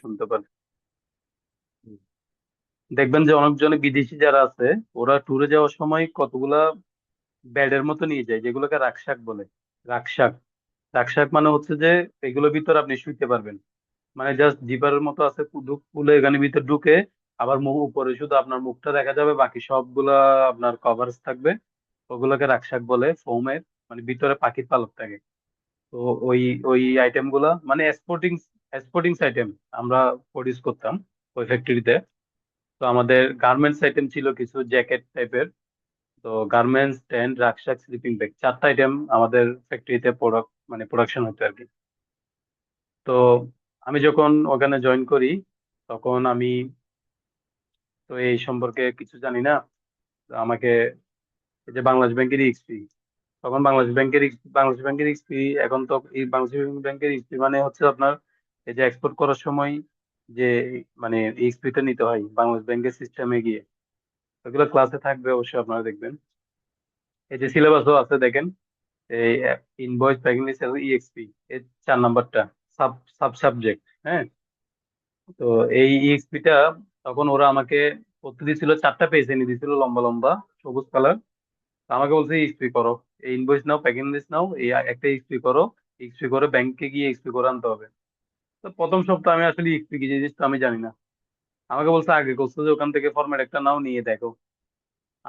শুনতে পারেন। দেখবেন যে অনেকজনে বিদেশি যারা আছে, ওরা ট্যুরে যাওয়ার সময় কতগুলা ব্যাডের মতো নিয়ে যায়, যেগুলোকে রাকশাক বলে। রাকশাক। রাকশাক মানে হচ্ছে যে এগুলোর ভিতর আপনি শুইতে পারবেন। মানে জাস্ট জিপারের মতো আছে, খুলে এখানে ভিতর ঢুকে, আবার মুখ উপরে শুধু আপনার মুখটা দেখা যাবে, বাকি সবগুলা আপনার কভারেজ থাকবে। ওগুলোকে রাকশাক বলে, ফোমের। মানে ভিতরে পাখির পালক থাকে। তো ওই ওই আইটেম গুলা মানে এক্সপোর্টিং এক্সপোর্টিং আইটেম আমরা প্রডিউস করতাম ওই ফ্যাক্টরিতে। তো আমাদের গার্মেন্টস আইটেম ছিল কিছু, জ্যাকেট টাইপের। তো গার্মেন্টস, টেন্ট, রাকশাক, স্লিপিং ব্যাগ, চারটা আইটেম আমাদের ফ্যাক্টরিতে প্রোডাকশন হতো আর কি। তো আমি যখন ওখানে জয়েন করি, তখন আমি তো এই সম্পর্কে কিছু জানি না। তো আমাকে এই যে বাংলাদেশ ব্যাংকের এক্সপি, এখন তো এই বাংলাদেশ ব্যাংকের এক্সপি মানে হচ্ছে আপনার এই যে এক্সপোর্ট করার সময় যে মানে এক্সপিটা নিতে হয় বাংলাদেশ ব্যাংকের সিস্টেমে গিয়ে। ওগুলো ক্লাসে থাকবে অবশ্যই, আপনারা দেখবেন। এই যে সিলেবাসও আছে দেখেন, এই ইনভয়েস প্যাকিং ইএক্সপি, এই 4 নাম্বারটা সাব সাব সাবজেক্ট। হ্যাঁ। তো এই ইএক্সপি টা তখন ওরা আমাকে করতে দিয়েছিল, 4টা পেজ এনে দিয়েছিল লম্বা লম্বা, সবুজ কালার। আমাকে বলছে ইএক্সপি করো, এই ইনভয়েস নাও, প্যাকিং লিস্ট নাও, এই একটা ইএক্সপি করো। ইএক্সপি করে ব্যাংকে গিয়ে ইএক্সপি করে আনতে হবে। তো প্রথম সপ্তাহ আমি আসলে ইএক্সপি কি জিনিস তো আমি জানি না। আমাকে বলছে আগে করছে যে ওখান থেকে ফরম্যাট একটা নাও, নিয়ে দেখো।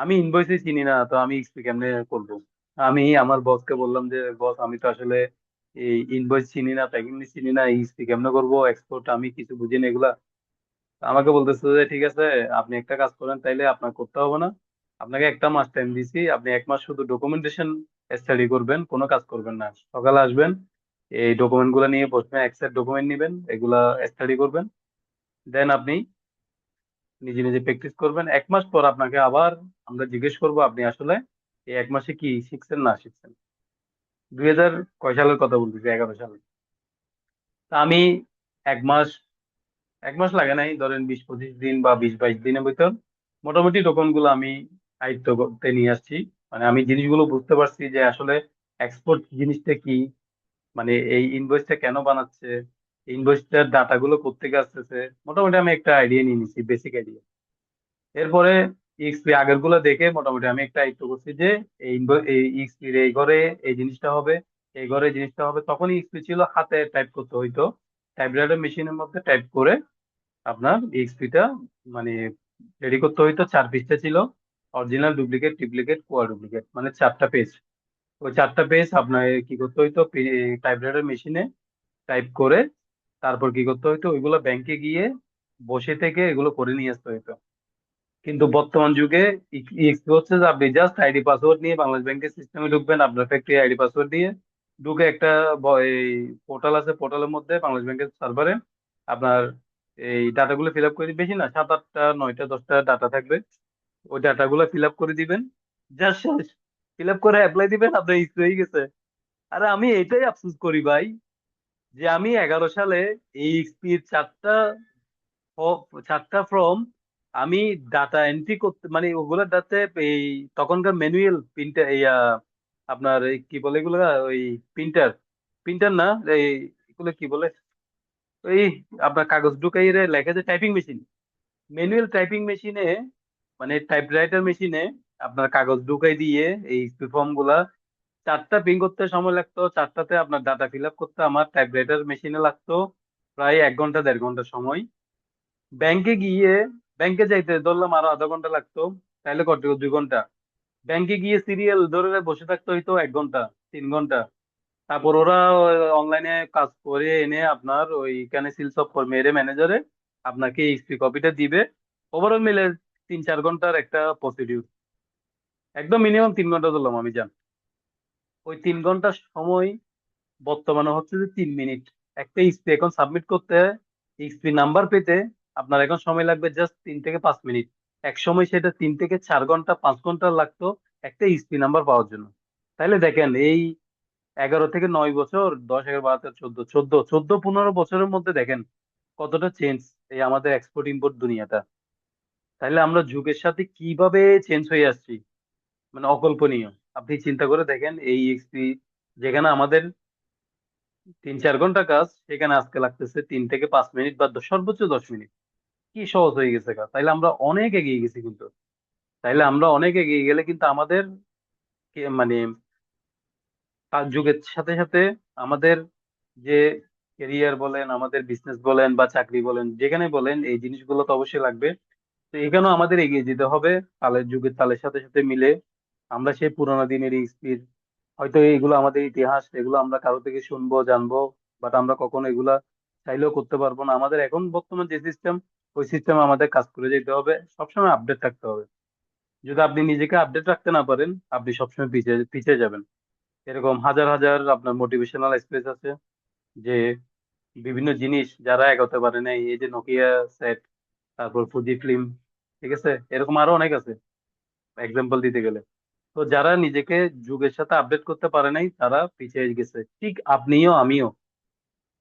আমি ইনভয়েসই চিনি না, তো আমি ইএক্সপি কেমনে করবো? আমি আমার বসকে বললাম যে বস, আমি তো আসলে এই ইনভয়েস চিনি না, প্যাকিং লিস্ট চিনি না, ইএক্সপি কেমনে করবো, এক্সপোর্ট আমি কিছু বুঝি না এগুলা। আমাকে বলতেছে যে ঠিক আছে, আপনি একটা কাজ করেন, তাইলে আপনার করতে হবে না। আপনাকে একটা মাস টাইম দিছি, আপনি 1 মাস শুধু ডকুমেন্টেশন স্টাডি করবেন, কোনো কাজ করবেন না। সকালে আসবেন, এই ডকুমেন্ট গুলা নিয়ে বসবেন, এক সেট ডকুমেন্ট নিবেন, এগুলা স্টাডি করবেন। দেন আপনি নিজে নিজে প্র্যাকটিস করবেন। 1 মাস পর আপনাকে আবার আমরা জিজ্ঞেস করবো আপনি আসলে এই 1 মাসে কি শিখছেন না শিখছেন। 2000 কয় সালের কথা বলতেছি, 11 সালে। তা আমি 1 মাস, 1 মাস লাগে নাই, ধরেন 20-25 দিন বা 20-22 দিনের ভিতর মোটামুটি ডকুমেন্ট গুলো আমি আয়ত্ত করতে নিয়ে আসছি। মানে আমি জিনিসগুলো বুঝতে পারছি যে আসলে এক্সপোর্ট জিনিসটা কি, মানে এই ইনভয়েসটা কেন বানাচ্ছে, ইনভয়েসটার ডাটা গুলো কোত্থেকে আসতেছে। মোটামুটি আমি একটা আইডিয়া নিয়ে নিছি, বেসিক আইডিয়া। এরপরে ইএক্সপি আগের গুলো দেখে মোটামুটি আমি একটা আয়ত্ত করছি যে এই ইএক্সপি এই ঘরে এই জিনিসটা হবে, এই ঘরে এই জিনিসটা হবে। তখন ইএক্সপি ছিল হাতে টাইপ করতে হইতো, টাইপরাইটার মেশিনের মধ্যে টাইপ করে আপনার এক্সপিটা মানে রেডি করতে হইতো। 4 পৃষ্ঠা ছিল, অরিজিনাল, ডুপ্লিকেট, ট্রিপ্লিকেট, কোয়া ডুপ্লিকেট, মানে 4টা পেজ। ওই 4টা পেজ আপনার কি করতে হইতো, টাইপরাইটার মেশিনে টাইপ করে তারপর কি করতে হইতো, ওইগুলো ব্যাংকে গিয়ে বসে থেকে এগুলো করে নিয়ে আসতে হইতো। কিন্তু বর্তমান যুগে এক্সপি হচ্ছে যে আপনি জাস্ট আইডি পাসওয়ার্ড নিয়ে বাংলাদেশ ব্যাংকের সিস্টেমে ঢুকবেন, আপনার ফ্যাক্টরি আইডি পাসওয়ার্ড দিয়ে ঢুকে একটা এই পোর্টাল আছে, পোর্টালের মধ্যে বাংলাদেশ ব্যাংকের সার্ভারে আপনার এই ডাটাগুলো ফিল আপ করে বেশি না, 7-8-9-10টা ডাটা থাকবে। ওই ডাটাগুলো ফিল আপ করে দিবেন, জাস্ট শেষ। ফিল আপ করে অ্যাপ্লাই দিবেন, আপনার ইস্যু হয়ে গেছে। আরে আমি এটাই আফসোস করি ভাই, যে আমি 11 সালে এই এক্সপির 4টা ফর্ম আমি ডাটা এন্ট্রি করতে, মানে ওগুলোর ডাতে এই তখনকার ম্যানুয়াল প্রিন্টার, আপনার এই কি বলে এগুলো, ওই প্রিন্টার, প্রিন্টার না, এই এগুলো কি বলে, ওই আপনার কাগজ ঢুকাই লেখা যায় টাইপিং মেশিন, ম্যানুয়াল টাইপিং মেশিনে, মানে টাইপরাইটার মেশিনে আপনার কাগজ ঢুকাই দিয়ে এই ফর্ম গুলা 4টা প্রিন্ট করতে সময় লাগতো, 4টাতে আপনার ডাটা ফিল আপ করতে আমার টাইপরাইটার মেশিনে লাগতো প্রায় 1 ঘন্টা 1.5 ঘন্টা সময়। ব্যাংকে গিয়ে, ব্যাংকে যাইতে ধরলাম আরো আধা ঘন্টা লাগতো, তাহলে কত, 2 ঘন্টা। ব্যাংকে গিয়ে সিরিয়াল ধরে বসে থাকতে হইতো 1 ঘন্টা 3 ঘন্টা। তারপর ওরা অনলাইনে কাজ করে এনে আপনার ওইখানে সিলস অফ মেরে ম্যানেজারে আপনাকে এইচপি কপিটা দিবে। ওভারঅল মিলে 3-4 ঘন্টার একটা প্রসিডিউর, একদম মিনিমাম 3 ঘন্টা ধরলাম আমি যান। ওই 3 ঘন্টার সময় বর্তমানে হচ্ছে যে 3 মিনিট। একটা ইস্পি এখন সাবমিট করতে, ইস্পি নাম্বার পেতে আপনার এখন সময় লাগবে জাস্ট 3 থেকে 5 মিনিট। এক সময় সেটা 3 থেকে 4 ঘন্টা 5 ঘন্টা লাগতো একটা ইস্পি নাম্বার পাওয়ার জন্য। তাইলে দেখেন এই 11 থেকে 9 বছর, 10, 11, 12, 13, 14, 15 বছরের মধ্যে দেখেন কতটা চেঞ্জ এই আমাদের এক্সপোর্ট ইম্পোর্ট দুনিয়াটা। তাইলে আমরা যুগের সাথে কিভাবে চেঞ্জ হয়ে আসছি, মানে অকল্পনীয়। আপনি চিন্তা করে দেখেন এই এক্সপি, যেখানে আমাদের 3-4 ঘন্টা কাজ সেখানে আজকে লাগতেছে 3 থেকে 5 মিনিট বা সর্বোচ্চ 10 মিনিট। কি সহজ হয়ে গেছে কাজ! তাইলে আমরা অনেক এগিয়ে গেছি কিন্তু। তাইলে আমরা অনেক এগিয়ে গেলে কিন্তু আমাদের মানে তার যুগের সাথে সাথে আমাদের যে কেরিয়ার বলেন, আমাদের বিজনেস বলেন বা চাকরি বলেন, যেখানে বলেন এই জিনিসগুলো তো অবশ্যই লাগবে। তো এখানেও আমাদের এগিয়ে যেতে হবে তালের যুগের তালের সাথে সাথে মিলে। আমরা সেই পুরোনো দিনের স্পিড, হয়তো এগুলো আমাদের ইতিহাস, এগুলো আমরা কারো থেকে শুনবো জানবো, বাট আমরা কখনো এগুলা চাইলেও করতে পারবো না। আমাদের এখন বর্তমান যে সিস্টেম, ওই সিস্টেমে আমাদের কাজ করে যেতে হবে, সবসময় আপডেট থাকতে হবে। যদি আপনি নিজেকে আপডেট রাখতে না পারেন, আপনি সবসময় পিছিয়ে পিছিয়ে যাবেন। এরকম হাজার হাজার আপনার মোটিভেশনাল স্পিচ আছে, যে বিভিন্ন জিনিস যারা এগোতে পারে না, এই যে নোকিয়া সেট, তারপর ফুজি ফিল্ম, ঠিক আছে, এরকম আরো অনেক আছে এক্সাম্পল দিতে গেলে। তো যারা নিজেকে যুগের সাথে আপডেট করতে পারে নাই তারা পিছিয়ে গেছে, ঠিক আপনিও আমিও।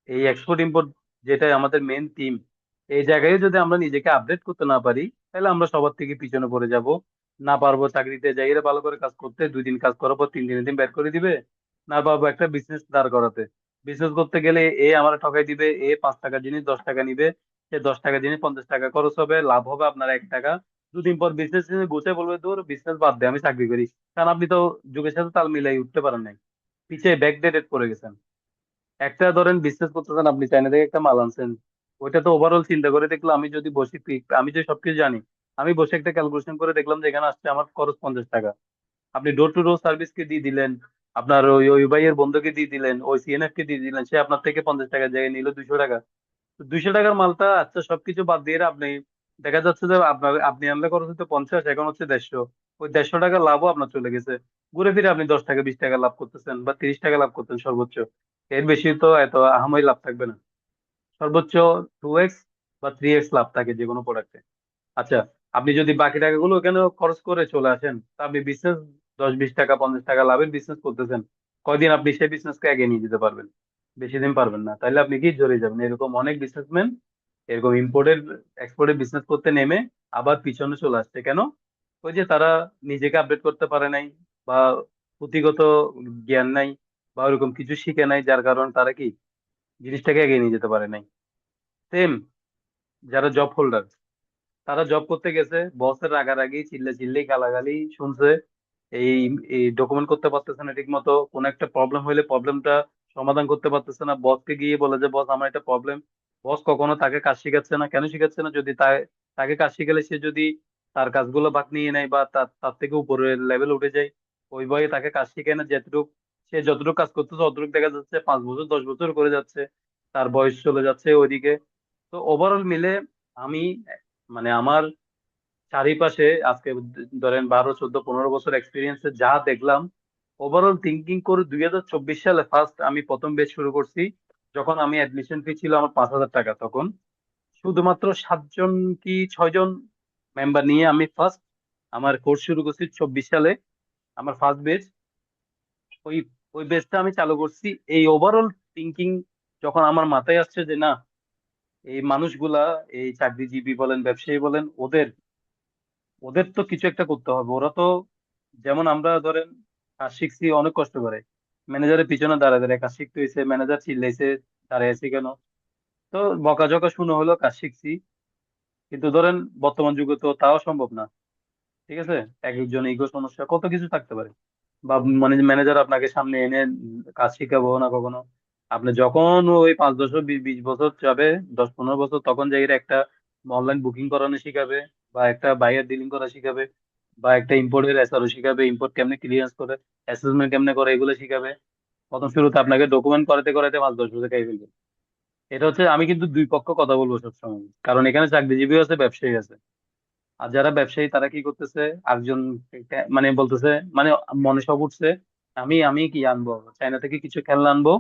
এই এক্সপোর্ট ইম্পোর্ট, যেটা আমাদের মেন থিম, এই জায়গায় যদি আমরা নিজেকে আপডেট করতে না পারি, তাহলে আমরা সবার থেকে পিছনে পড়ে যাব। না পারবো চাকরিতে যাই ভালো করে কাজ করতে, 2 দিন কাজ করার পর 3 দিনের দিন বের করে দিবে। না পারবো একটা বিজনেস দাঁড় করাতে। বিজনেস করতে গেলে এ আমার ঠকাই দিবে, এ 5 টাকার জিনিস 10 টাকা নিবে, সে 10 টাকার জিনিস 50 টাকা খরচ হবে, লাভ হবে আপনার 1 টাকা। 2 দিন পর বিজনেস গুছিয়ে বলবে, তোর বিজনেস বাদ দে, আমি চাকরি করি। কারণ আপনি তো যুগের সাথে তাল মিলাই উঠতে পারেন নাই, পিছিয়ে ব্যাকডেটেড করে গেছেন। একটা ধরেন বিজনেস করতেছেন, আপনি চাইনা থেকে একটা মাল আনছেন, ওইটা তো ওভারঅল চিন্তা করে দেখলো, আমি যদি বসে আমি যে সবকিছু জানি, আমি বসে একটা ক্যালকুলেশন করে দেখলাম যে এখানে আসছে আমার খরচ 50 টাকা। আপনি ডোর টু ডোর সার্ভিস কে দিয়ে দিলেন, আপনার ওই ওই ভাইয়ের বন্ধুকে দিয়ে দিলেন, ওই সিএনএফ কে দিয়ে দিলেন, সে আপনার থেকে 50 টাকার জায়গায় নিল 200 টাকা। তো 200 টাকার মালটা, আচ্ছা সবকিছু বাদ দিয়ে আপনি, দেখা যাচ্ছে যে আপনার, আপনি আনলে খরচ হচ্ছে 50, এখন হচ্ছে 150। ওই 150 টাকা লাভও আপনার চলে গেছে। ঘুরে ফিরে আপনি 10 টাকা 20 টাকা লাভ করতেছেন বা 30 টাকা লাভ করতেন সর্বোচ্চ। এর বেশি তো এত আহামরি লাভ থাকবে না। সর্বোচ্চ 2x বা 3x লাভ থাকে যে কোনো প্রোডাক্টে। আচ্ছা, আপনি যদি বাকি টাকাগুলো ওখানে খরচ করে চলে আসেন, তা আপনি বিজনেস 10-20 টাকা 50 টাকা লাভের বিজনেস করতেছেন, কয়দিন আপনি সেই বিজনেসকে এগিয়ে নিয়ে যেতে পারবেন? বেশি দিন পারবেন না। তাইলে আপনি কি জড়িয়ে যাবেন। এরকম অনেক বিজনেসম্যান এরকম ইম্পোর্টের এক্সপোর্টের বিজনেস করতে নেমে আবার পিছনে চলে আসছে কেন? ওই যে তারা নিজেকে আপডেট করতে পারে নাই, বা পুঁথিগত জ্ঞান নাই, বা ওরকম কিছু শিখে নাই, যার কারণে তারা কি জিনিসটাকে এগিয়ে নিয়ে যেতে পারে নাই। সেম যারা জব হোল্ডার, তারা জব করতে গেছে, বসের রাগারাগি, চিল্লেই গালাগালি শুনছে, এই এই ডকুমেন্ট করতে পারতেছে না ঠিক মতো, কোনো একটা প্রবলেম হলে প্রবলেমটা সমাধান করতে পারতেছে না, বসকে গিয়ে বলে যে বস আমার একটা প্রবলেম। বস কখনো তাকে কাজ শিখাচ্ছে না, কেন শিখাচ্ছে না? যদি তাকে কাজ শিখালে সে যদি তার কাজগুলো ভাগ নিয়ে নেয় বা তার তার থেকে উপরের লেভেল উঠে যায়, ওই ভয়ে তাকে কাজ শিখায় না। সে যতটুকু কাজ করতেছে অতটুকু দেখা যাচ্ছে 5 বছর 10 বছর করে যাচ্ছে, তার বয়স চলে যাচ্ছে ওইদিকে। তো ওভারঅল মিলে আমি, মানে আমার চারিপাশে আজকে ধরেন 12 14 15 বছর এক্সপিরিয়েন্সে যা দেখলাম, ওভারঅল থিঙ্কিং করে 2024 সালে ফার্স্ট আমি প্রথম ব্যাচ শুরু করছি। যখন আমি অ্যাডমিশন ফি ছিল আমার 5,000 টাকা, তখন শুধুমাত্র 7 জন কি 6 জন মেম্বার নিয়ে আমি ফার্স্ট আমার কোর্স শুরু করছি 24 সালে। আমার ফার্স্ট ব্যাচ, ওই ওই ব্যাচটা আমি চালু করছি। এই ওভারঅল থিঙ্কিং যখন আমার মাথায় আসছে যে না, এই মানুষগুলা, এই চাকরিজীবী বলেন ব্যবসায়ী বলেন, ওদের ওদের তো কিছু একটা করতে হবে। ওরা তো, যেমন আমরা ধরেন কাজ শিখছি অনেক কষ্ট করে, ম্যানেজারের পিছনে দাঁড়ায় দাঁড়ায় কাজ শিখতে হয়েছে, ম্যানেজার চিল্লাইছে, দাঁড়ায় আছি কেন? তো বকাঝকা শুনে হলো কাজ শিখছি। কিন্তু ধরেন বর্তমান যুগে তো তাও সম্ভব না, ঠিক আছে? এক একজন ইগো সমস্যা কত কিছু থাকতে পারে। বা মানে ম্যানেজার আপনাকে সামনে এনে কাজ শিখাবো না কখনো। আপনি যখন ওই 5 বছর 20 বছর যাবে, 10 15 বছর, তখন যাই একটা অনলাইন বুকিং করানো শিখাবে, বা একটা বাইরের ডিলিং করা শিখাবে, বা একটা ইম্পোর্টের এসআরও শিখাবে, ইম্পোর্ট কেমনে ক্লিয়ারেন্স করে, অ্যাসেসমেন্ট কেমনে করে, এগুলো শিখাবে। প্রথম শুরুতে আপনাকে ডকুমেন্ট করাতে করাতে 5-10 বছর খাই ফেলবে। এটা হচ্ছে, আমি কিন্তু দুই পক্ষ কথা বলবো সবসময়, কারণ এখানে চাকরিজীবী আছে, ব্যবসায়ী আছে। আর যারা ব্যবসায়ী তারা কি করতেছে, একজন মানে বলতেছে, মানে মনে সব উঠছে, আমি আমি কি আনবো, চাইনা থেকে কিছু খেলনা আনবো,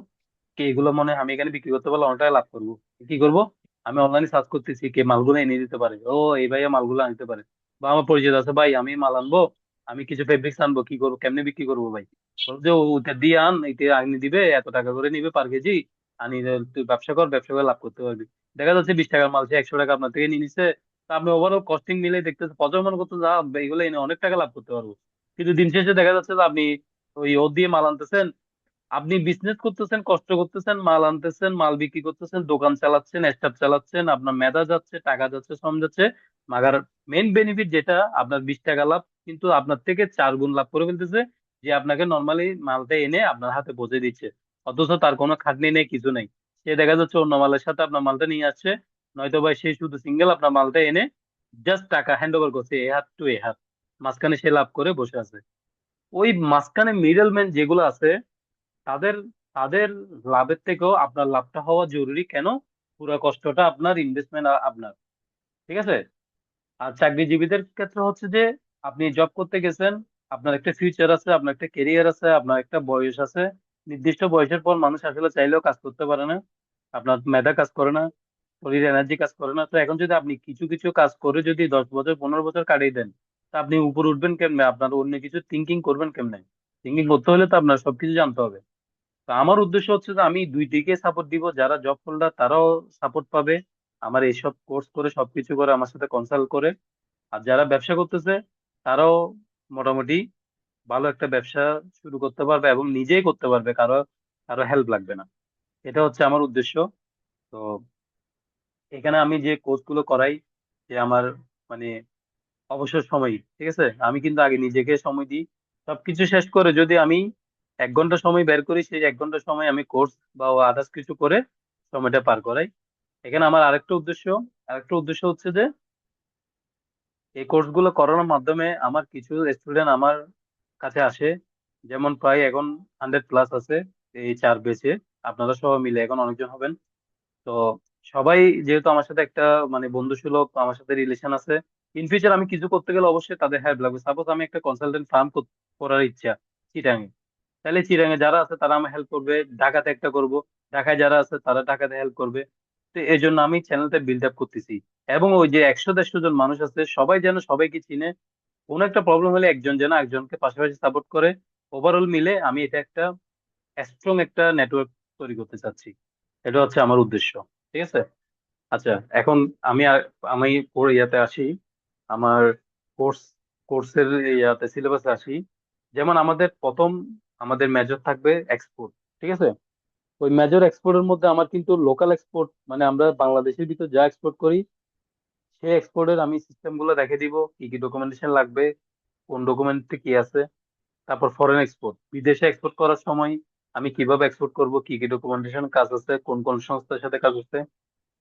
কি এগুলো মনে হয় আমি এখানে বিক্রি করতে পারলে অনেক টাকা লাভ করবো। কি করব? আমি অনলাইনে সার্চ করতেছি কে মালগুলো এনে দিতে পারে, ও এই ভাইয়া মালগুলো আনতে পারে, বা আমার পরিচিত আছে, ভাই আমি মাল আনবো, আমি কিছু ফেব্রিক্স আনবো, কি করবো, কেমনে বিক্রি করবো ভাই? বলবো যে ওটা দিয়ে আন, এটা আনি দিবে, এত টাকা করে নিবে পার কেজি, আনি তুই ব্যবসা কর, ব্যবসা করে লাভ করতে পারবি। দেখা যাচ্ছে 20 টাকার মাল সে 100 টাকা আপনার থেকে নিয়ে নিচ্ছে। তা আপনি ওভারঅল কস্টিং মিলে দেখতেছে, প্রথমে মনে করতে যা এগুলো এনে অনেক টাকা লাভ করতে পারবো, কিন্তু দিন শেষে দেখা যাচ্ছে যে আপনি ওই ও দিয়ে মাল আনতেছেন, আপনি বিজনেস করতেছেন, কষ্ট করতেছেন, মাল আনতেছেন, মাল বিক্রি করতেছেন, দোকান চালাচ্ছেন, স্টাফ চালাচ্ছেন, আপনার মেধা যাচ্ছে, টাকা যাচ্ছে, শ্রম যাচ্ছে, মাগার মেইন বেনিফিট যেটা আপনার 20 টাকা লাভ, কিন্তু আপনার থেকে 4 গুণ লাভ করে ফেলতেছে, যে আপনাকে নর্মালি মালটা এনে আপনার হাতে পৌঁছে দিচ্ছে, অথচ তার কোনো খাটনি নেই, কিছু নেই। সে দেখা যাচ্ছে অন্য মালের সাথে আপনার মালটা নিয়ে আসছে, নয়তো বা সে শুধু সিঙ্গেল আপনার মালটা এনে জাস্ট টাকা হ্যান্ড ওভার করছে এ হাত টু এ হাত, মাঝখানে সে লাভ করে বসে আছে। ওই মাঝখানে মিডল ম্যান যেগুলো আছে, তাদের তাদের লাভের থেকেও আপনার লাভটা হওয়া জরুরি। কেন? পুরো কষ্টটা আপনার, ইনভেস্টমেন্ট আপনার, ঠিক আছে? আর চাকরিজীবীদের ক্ষেত্রে হচ্ছে যে আপনি জব করতে গেছেন, আপনার একটা ফিউচার আছে, আপনার একটা কেরিয়ার আছে, আপনার একটা বয়স আছে। নির্দিষ্ট বয়সের পর মানুষ আসলে চাইলেও কাজ করতে পারে না, আপনার মেধা কাজ করে না, শরীর এনার্জি কাজ করে না। তো এখন যদি আপনি কিছু কিছু কাজ করে যদি 10 বছর 15 বছর কাটিয়ে দেন, তা আপনি উপর উঠবেন কেমনে? আপনার অন্য কিছু থিঙ্কিং করবেন কেমনে? থিঙ্কিং করতে হলে তো আপনার সবকিছু জানতে হবে। তো আমার উদ্দেশ্য হচ্ছে যে আমি দুই দিকে সাপোর্ট দিব, যারা জব হোল্ডার তারাও সাপোর্ট পাবে আমার এইসব কোর্স করে, সবকিছু করে, আমার সাথে কনসাল্ট করে। আর যারা ব্যবসা করতেছে তারাও মোটামুটি ভালো একটা ব্যবসা শুরু করতে পারবে এবং নিজেই করতে পারবে, কারো কারো হেল্প লাগবে না। এটা হচ্ছে আমার উদ্দেশ্য। তো এখানে আমি যে কোর্স গুলো করাই, যে আমার মানে অবসর সময়, ঠিক আছে, আমি কিন্তু আগে নিজেকে সময় দিই। সবকিছু শেষ করে যদি আমি 1 ঘন্টা সময় বের করি, সেই 1 ঘন্টা সময় আমি কোর্স বা আদার্স কিছু করে সময়টা পার করাই। এখানে আমার আরেকটা উদ্দেশ্য হচ্ছে যে এই কোর্স গুলো করানোর মাধ্যমে আমার কিছু স্টুডেন্ট আমার কাছে আসে, যেমন প্রায় এখন 100+ আছে এই 4 ব্যাচে। আপনারা সবাই মিলে এখন অনেকজন হবেন। তো সবাই যেহেতু আমার সাথে একটা মানে বন্ধু সুলভ, আমার সাথে রিলেশন আছে, ইন ফিউচার আমি কিছু করতে গেলে অবশ্যই তাদের হেল্প লাগবে। সাপোজ আমি একটা কনসালটেন্ট ফার্ম করার ইচ্ছা চিটাঙে, তাহলে চিটাঙে যারা আছে তারা আমার হেল্প করবে, ঢাকাতে একটা করব, ঢাকায় যারা আছে তারা ঢাকাতে হেল্প করবে। তো এই জন্য আমি চ্যানেলটা বিল্ড আপ করতেছি, এবং ওই যে 100 150 জন মানুষ আছে সবাই যেন সবাইকে চিনে, কোনো একটা প্রবলেম হলে একজন যেন একজনকে পাশাপাশি সাপোর্ট করে। ওভারঅল মিলে আমি এটা একটা স্ট্রং একটা নেটওয়ার্ক তৈরি করতে চাচ্ছি। এটা হচ্ছে আমার উদ্দেশ্য, ঠিক আছে? আচ্ছা, এখন আমি আমি পুরো ইয়াতে আসি, আমার কোর্স কোর্সের ইয়াতে সিলেবাসে আসি। যেমন আমাদের মেজর থাকবে এক্সপোর্ট, ঠিক আছে? ওই মেজর এক্সপোর্টের মধ্যে আমার কিন্তু লোকাল এক্সপোর্ট, মানে আমরা বাংলাদেশের ভিতর যা এক্সপোর্ট করি সেই এক্সপোর্টের আমি সিস্টেম গুলো দেখে দিব, কি কি ডকুমেন্টেশন লাগবে, কোন ডকুমেন্টে কি আছে। তারপর ফরেন এক্সপোর্ট, বিদেশে এক্সপোর্ট করার সময় আমি কিভাবে এক্সপোর্ট করব, কি কি ডকুমেন্টেশন কাজ আছে, কোন কোন সংস্থার সাথে কাজ আছে।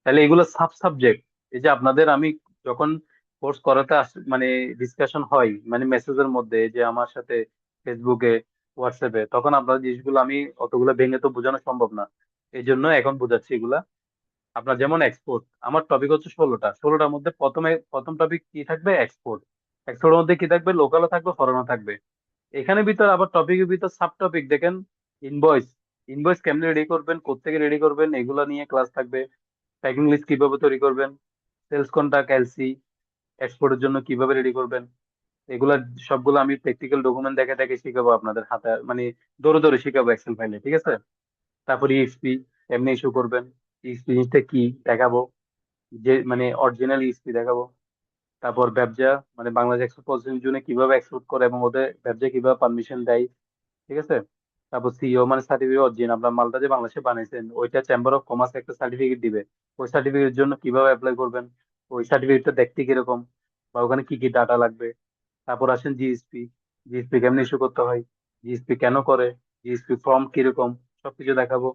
তাহলে এগুলো সাব সাবজেক্ট। এই যে আপনাদের আমি যখন কোর্স করাতে মানে ডিসকাশন হয় মানে মেসেজের মধ্যে, এই যে আমার সাথে ফেসবুকে, হোয়াটসঅ্যাপে, তখন আপনার জিনিসগুলো আমি অতগুলো ভেঙে তো বোঝানো সম্ভব না। এই জন্য এখন বোঝাচ্ছি এগুলা। আপনার যেমন এক্সপোর্ট, আমার টপিক হচ্ছে 16টার মধ্যে প্রথম টপিক কি থাকবে? এক্সপোর্ট। এক্সপোর্টের মধ্যে কি থাকবে? লোকালও থাকবে, ফরেনও থাকবে। এখানে ভিতর আবার টপিকের ভিতর সাব টপিক দেখেন, ইনভয়েস। ইনভয়েস কেমনে রেডি করবেন, কোত্থেকে রেডি করবেন, এগুলো নিয়ে ক্লাস থাকবে। প্যাকিং লিস্ট কিভাবে তৈরি করবেন, সেলস কন্টাক্ট, এলসি, এক্সপোর্টের জন্য কিভাবে রেডি করবেন, এগুলা সবগুলো আমি প্র্যাকটিক্যাল ডকুমেন্ট দেখে দেখে শিখাবো আপনাদের হাতে, মানে ধরে ধরে শিখাবো এক্সেল ফাইলে, ঠিক আছে? তারপর ইএক্সপি এমনি ইস্যু করবেন, ইএক্সপি জিনিসটা কি দেখাবো, যে মানে অরিজিনাল ইএক্সপি দেখাবো। তারপর ব্যবসা, মানে বাংলাদেশ এক্সপোর্ট প্রসেসিং জন্য কিভাবে এক্সপোর্ট করে এবং ওদের ব্যবসা কিভাবে পারমিশন দেয়, ঠিক আছে? তারপর সিও মানে সার্টিফিকেট, অরিজিন আপনার মালটা যে বাংলাদেশে বানাইছেন ওইটা চেম্বার অফ কমার্স একটা সার্টিফিকেট দিবে, ওই সার্টিফিকেটের জন্য কিভাবে অ্যাপ্লাই করবেন, ওই সার্টিফিকেটটা দেখতে কিরকম, বা ওখানে কি কি ডাটা লাগবে। তারপর আসেন জিএসপি, জিএসপি কেমনে ইস্যু করতে হয়, জিএসপি কেন করে, জিএসপি ফর্ম কিরকম, সবকিছু দেখাবো।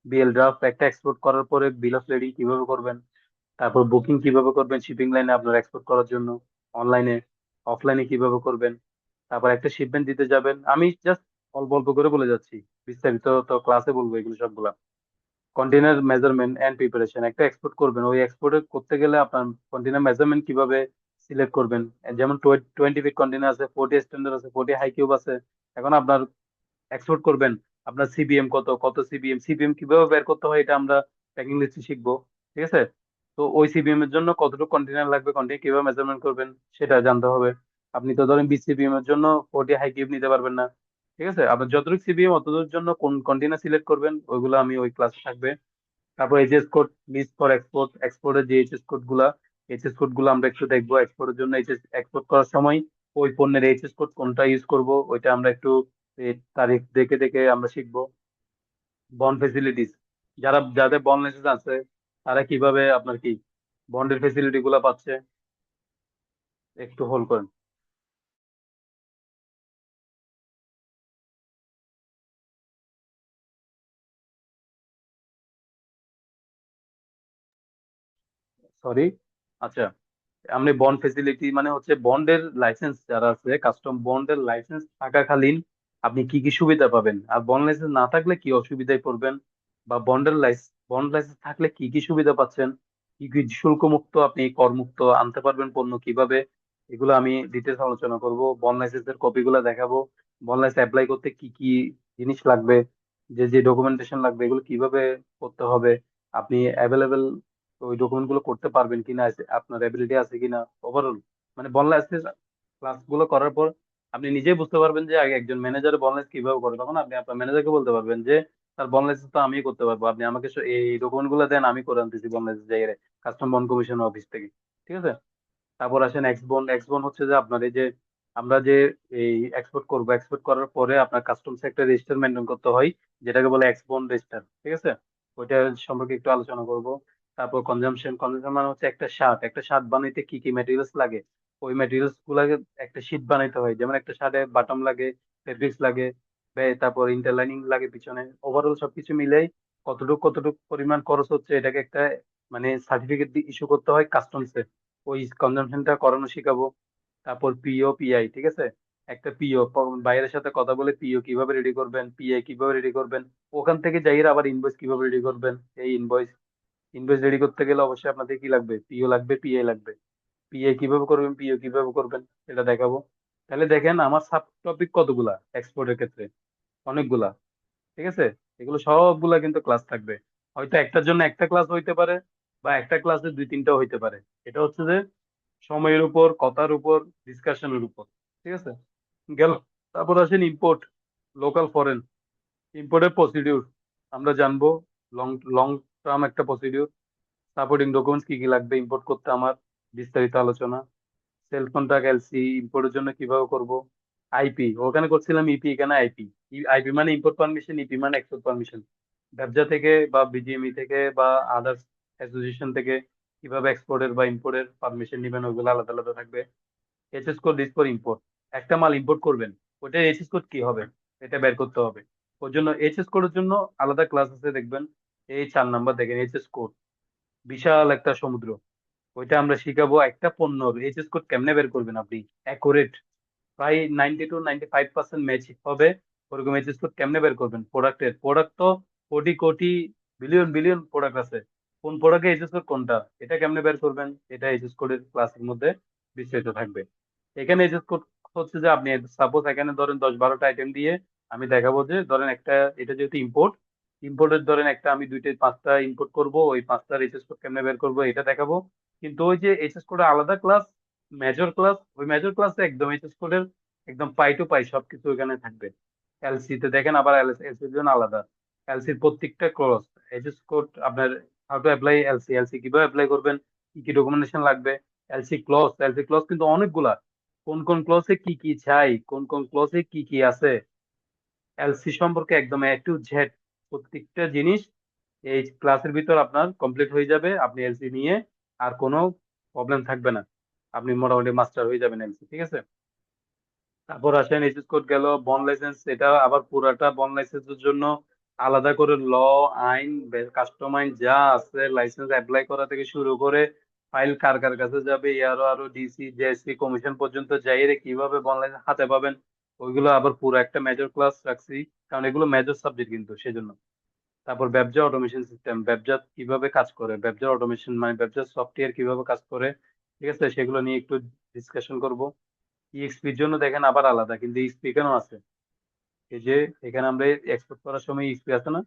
বিএল ড্রাফট একটা এক্সপোর্ট করার পরে বিল অফ লেডিং কিভাবে করবেন, তারপর বুকিং কিভাবে করবেন শিপিং লাইনে আপনার এক্সপোর্ট করার জন্য, অনলাইনে, অফলাইনে কিভাবে করবেন। তারপর একটা শিপমেন্ট দিতে যাবেন, আমি জাস্ট অল্প অল্প করে বলে যাচ্ছি, বিস্তারিত তো ক্লাসে বলবো এগুলো সবগুলা। কন্টেনার মেজারমেন্ট এন্ড প্রিপারেশন, একটা এক্সপোর্ট করবেন, ওই এক্সপোর্ট করতে গেলে আপনার কন্টেনার মেজারমেন্ট কিভাবে সিলেক্ট করবেন। যেমন 20 ফিট কন্টেনার আছে, 40 স্ট্যান্ডার্ড আছে, 40 হাই কিউব আছে। এখন আপনার এক্সপোর্ট করবেন, আপনার সিবিএম কত, কত সিবিএম, সিবিএম কিভাবে বের করতে হয় এটা আমরা প্যাকিং লিস্টে শিখবো, ঠিক আছে? তো ওই সিবিএম এর জন্য কতটুকু কন্টেনার লাগবে, কন্টেনার কিভাবে মেজারমেন্ট করবেন সেটা জানতে হবে। আপনি তো ধরেন 20 সিবিএম এর জন্য 40 হাই কিউব নিতে পারবেন না, ঠিক আছে? আপনার যতটুকু সিবিএম অতটুকুর জন্য কোন কন্টেনার সিলেক্ট করবেন, ওইগুলো আমি ওই ক্লাসে থাকবে। তারপর HS code, list for export, এক্সপোর্টের যে এইচএস কোড গুলো আমরা একটু দেখবো। এক্সপোর্টের জন্য এইচএস এক্সপোর্ট করার সময় ওই পণ্যের এইচএস কোড কোনটা ইউজ করব, ওইটা আমরা একটু তারিখ দেখে দেখে আমরা শিখবো। বন্ড ফেসিলিটিস, যাদের বন্ড লাইসেন্স আছে তারা কিভাবে আপনার কি বন্ডের ফেসিলিটি গুলা পাচ্ছে, একটু হোল্ড করেন। সরি। আচ্ছা, আপনি বন্ড ফেসিলিটি মানে হচ্ছে বন্ডের লাইসেন্স যারা আছে, কাস্টম বন্ডের লাইসেন্স থাকাকালীন আপনি কি কি সুবিধা পাবেন, আর বন্ড লাইসেন্স না থাকলে কি অসুবিধায় পড়বেন, বা বন্ড লাইসেন্স থাকলে কি কি সুবিধা পাচ্ছেন, কি কি শুল্ক মুক্ত আপনি করমুক্ত আনতে পারবেন পণ্য কিভাবে, এগুলো আমি ডিটেলস আলোচনা করব। বন্ড লাইসেন্সের কপি গুলো দেখাবো। বন্ড লাইসেন্স অ্যাপ্লাই করতে কি কি জিনিস লাগবে, যে যে ডকুমেন্টেশন লাগবে এগুলো কিভাবে করতে হবে, আপনি অ্যাভেলেবেল ওই ডকুমেন্ট গুলো করতে পারবেন কিনা, আপনার এবিলিটি আছে কিনা ওভারঅল। মানে বনলেস ক্লাস গুলো করার পর আপনি নিজেই বুঝতে পারবেন যে আগে একজন ম্যানেজার বনলেস কিভাবে করে, তখন আপনি আপনার ম্যানেজারকে বলতে পারবেন যে তার বনলেস তো আমি করতে পারবো, আপনি আমাকে এই ডকুমেন্ট গুলো দেন, আমি করে আনতেছি বনলেস জায়গায় কাস্টম বন্ড কমিশন অফিস থেকে। ঠিক আছে। তারপর আসেন এক্সবন। এক্সবন হচ্ছে যে আপনার এই যে আমরা যে এই এক্সপোর্ট করবো, এক্সপোর্ট করার পরে আপনার কাস্টমস একটা রেজিস্টার মেনটেন করতে হয়, যেটাকে বলে এক্সবন রেজিস্টার। ঠিক আছে। ওইটা সম্পর্কে একটু আলোচনা করব। তারপর কনজামশন। কনজামশন মানে হচ্ছে একটা শার্ট বানাইতে কি কি ম্যাটেরিয়ালস লাগে, ওই ম্যাটেরিয়ালস গুলাকে একটা শীট বানাইতে হয়। যেমন একটা শার্টে বাটম লাগে, ফেব্রিক্স লাগে, তারপর ইন্টারলাইনিং লাগে পিছনে, ওভারঅল সবকিছু মিলেই কতটুকু পরিমাণ খরচ হচ্ছে এটাকে একটা মানে সার্টিফিকেট ইস্যু করতে হয় কাস্টমস। ওই কনজাম্পশনটা করানো শিখাবো। তারপর পিও পিআই। ঠিক আছে। একটা পিও বাইরের সাথে কথা বলে পিও কিভাবে রেডি করবেন, পিআই কিভাবে রেডি করবেন, ওখান থেকে যাই আবার ইনভয়েস কিভাবে রেডি করবেন। এই ইনভয়েস ইনভয়েস রেডি করতে গেলে অবশ্যই আপনাদের কি লাগবে, পিও লাগবে, পিআই লাগবে। পিআই কিভাবে করবেন, পিও কিভাবে করবেন, এটা দেখাবো। তাহলে দেখেন আমার সাব টপিক কতগুলা এক্সপোর্টের ক্ষেত্রে, অনেকগুলা। ঠিক আছে। এগুলো সবগুলা কিন্তু ক্লাস থাকবে। হয়তো একটার জন্য একটা ক্লাস হইতে পারে, বা একটা ক্লাসে দুই তিনটাও হইতে পারে। এটা হচ্ছে যে সময়ের উপর, কথার উপর, ডিসকাশনের উপর। ঠিক আছে। গেল। তারপর আসেন ইম্পোর্ট, লোকাল ফরেন। ইম্পোর্টের প্রসিডিউর আমরা জানবো। লং লং টার্ম একটা প্রসিডিউর। সাপোর্টিং ডকুমেন্টস কি কি লাগবে ইম্পোর্ট করতে আমার বিস্তারিত আলোচনা। সেলফ কন্ট্রাক্ট এলসি ইম্পোর্টের জন্য কিভাবে করব। আইপি ওখানে করছিলাম, ইপি এখানে আইপি। আইপি মানে ইম্পোর্ট পারমিশন, ইপি মানে এক্সপোর্ট পারমিশন। ব্যবসা থেকে বা বিজিএমই থেকে বা আদার্স অ্যাসোসিয়েশন থেকে কিভাবে এক্সপোর্টের বা ইম্পোর্টের পারমিশন নেবেন, ওগুলো আলাদা আলাদা থাকবে। HS code is for import. একটা মাল ইম্পোর্ট করবেন, ওটা এইচএস কোড কি হবে এটা বের করতে হবে। ওর জন্য এইচএস কোডের জন্য আলাদা ক্লাস আছে দেখবেন। এই 4 নাম্বার দেখেন এইচএস কোড, বিশাল একটা সমুদ্র। ওইটা আমরা শিখাবো একটা পণ্যর এইচএস কোড কেমনে বের করবেন আপনি অ্যাকুরেট, প্রায় 90 to 95% ম্যাচ হবে। ওরকম এইচএস কোড কেমনে বের করবেন প্রোডাক্টের, প্রোডাক্ট তো crore crore billion billion product আছে, কোন প্রোডাক্টে এইচএস কোড কোনটা, এটা কেমনে বের করবেন, এটা এইচএস কোডের ক্লাসের মধ্যে বিস্তারিত থাকবে। এখানে এইচএস কোড হচ্ছে যে আপনি সাপোজ এখানে ধরেন 10-12টা আইটেম দিয়ে আমি দেখাবো যে ধরেন একটা, এটা যেহেতু ইম্পোর্ট, ইম্পোর্টের ধরেন একটা আমি 2-5টা ইম্পোর্ট করব, ওই 5টার এইচএস কোড কেমনে বের করবো এটা দেখাবো। কিন্তু ওই যে এইচএস কোড আলাদা ক্লাস, মেজর ক্লাস, ওই মেজর ক্লাসে একদম এইচএস কোডের একদম পাই টু পাই সবকিছু এখানে থাকবে। এলসি তে দেখেন আবার এলসির জন্য আলাদা, এলসির প্রত্যেকটা ক্লজ এইচএস কোড আপনার, how to apply LC, LC কিভাবে অ্যাপ্লাই করবেন, কি কি ডকুমেন্টেশন লাগবে। এলসি ক্লজ কিন্তু অনেকগুলা, কোন কোন ক্লজে কি কি চাই, কোন কোন ক্লজে কি কি আছে, এলসি সম্পর্কে একদম A to Z প্রত্যেকটা জিনিস এই ক্লাসের ভিতর আপনার কমপ্লিট হয়ে যাবে। আপনি এলসি নিয়ে আর কোনো প্রবলেম থাকবে না, আপনি মোটামুটি মাস্টার হয়ে যাবেন এলসি। ঠিক আছে। তারপর আসেন এইচএস কোড গেল। বন্ড লাইসেন্স, এটা আবার পুরাটা বন্ড লাইসেন্সের জন্য আলাদা করে আইন, কাস্টম আইন যা আছে, লাইসেন্স অ্যাপ্লাই করা থেকে শুরু করে ফাইল কার কার কাছে যাবে, আরো আরো ডিসি জেএসসি কমিশন পর্যন্ত যাই রে কিভাবে বন্ড লাইসেন্স হাতে পাবেন, ওইগুলো আবার পুরো একটা মেজর ক্লাস রাখছি, কারণ এগুলো মেজর সাবজেক্ট কিন্তু সেজন্য। তারপর ব্যবসা অটোমেশন সিস্টেম, ব্যবসা কিভাবে কাজ করে, ব্যবসা অটোমেশন মানে ব্যবসা সফটওয়্যার কিভাবে কাজ করে। ঠিক আছে, সেগুলো নিয়ে একটু ডিসকাশন করব। ইএক্সপির জন্য দেখেন আবার আলাদা, কিন্তু ইএক্সপি এখানেও আছে। এই যে এখানে আমরা এক্সপোর্ট করার সময় ইএক্সপি আছে না,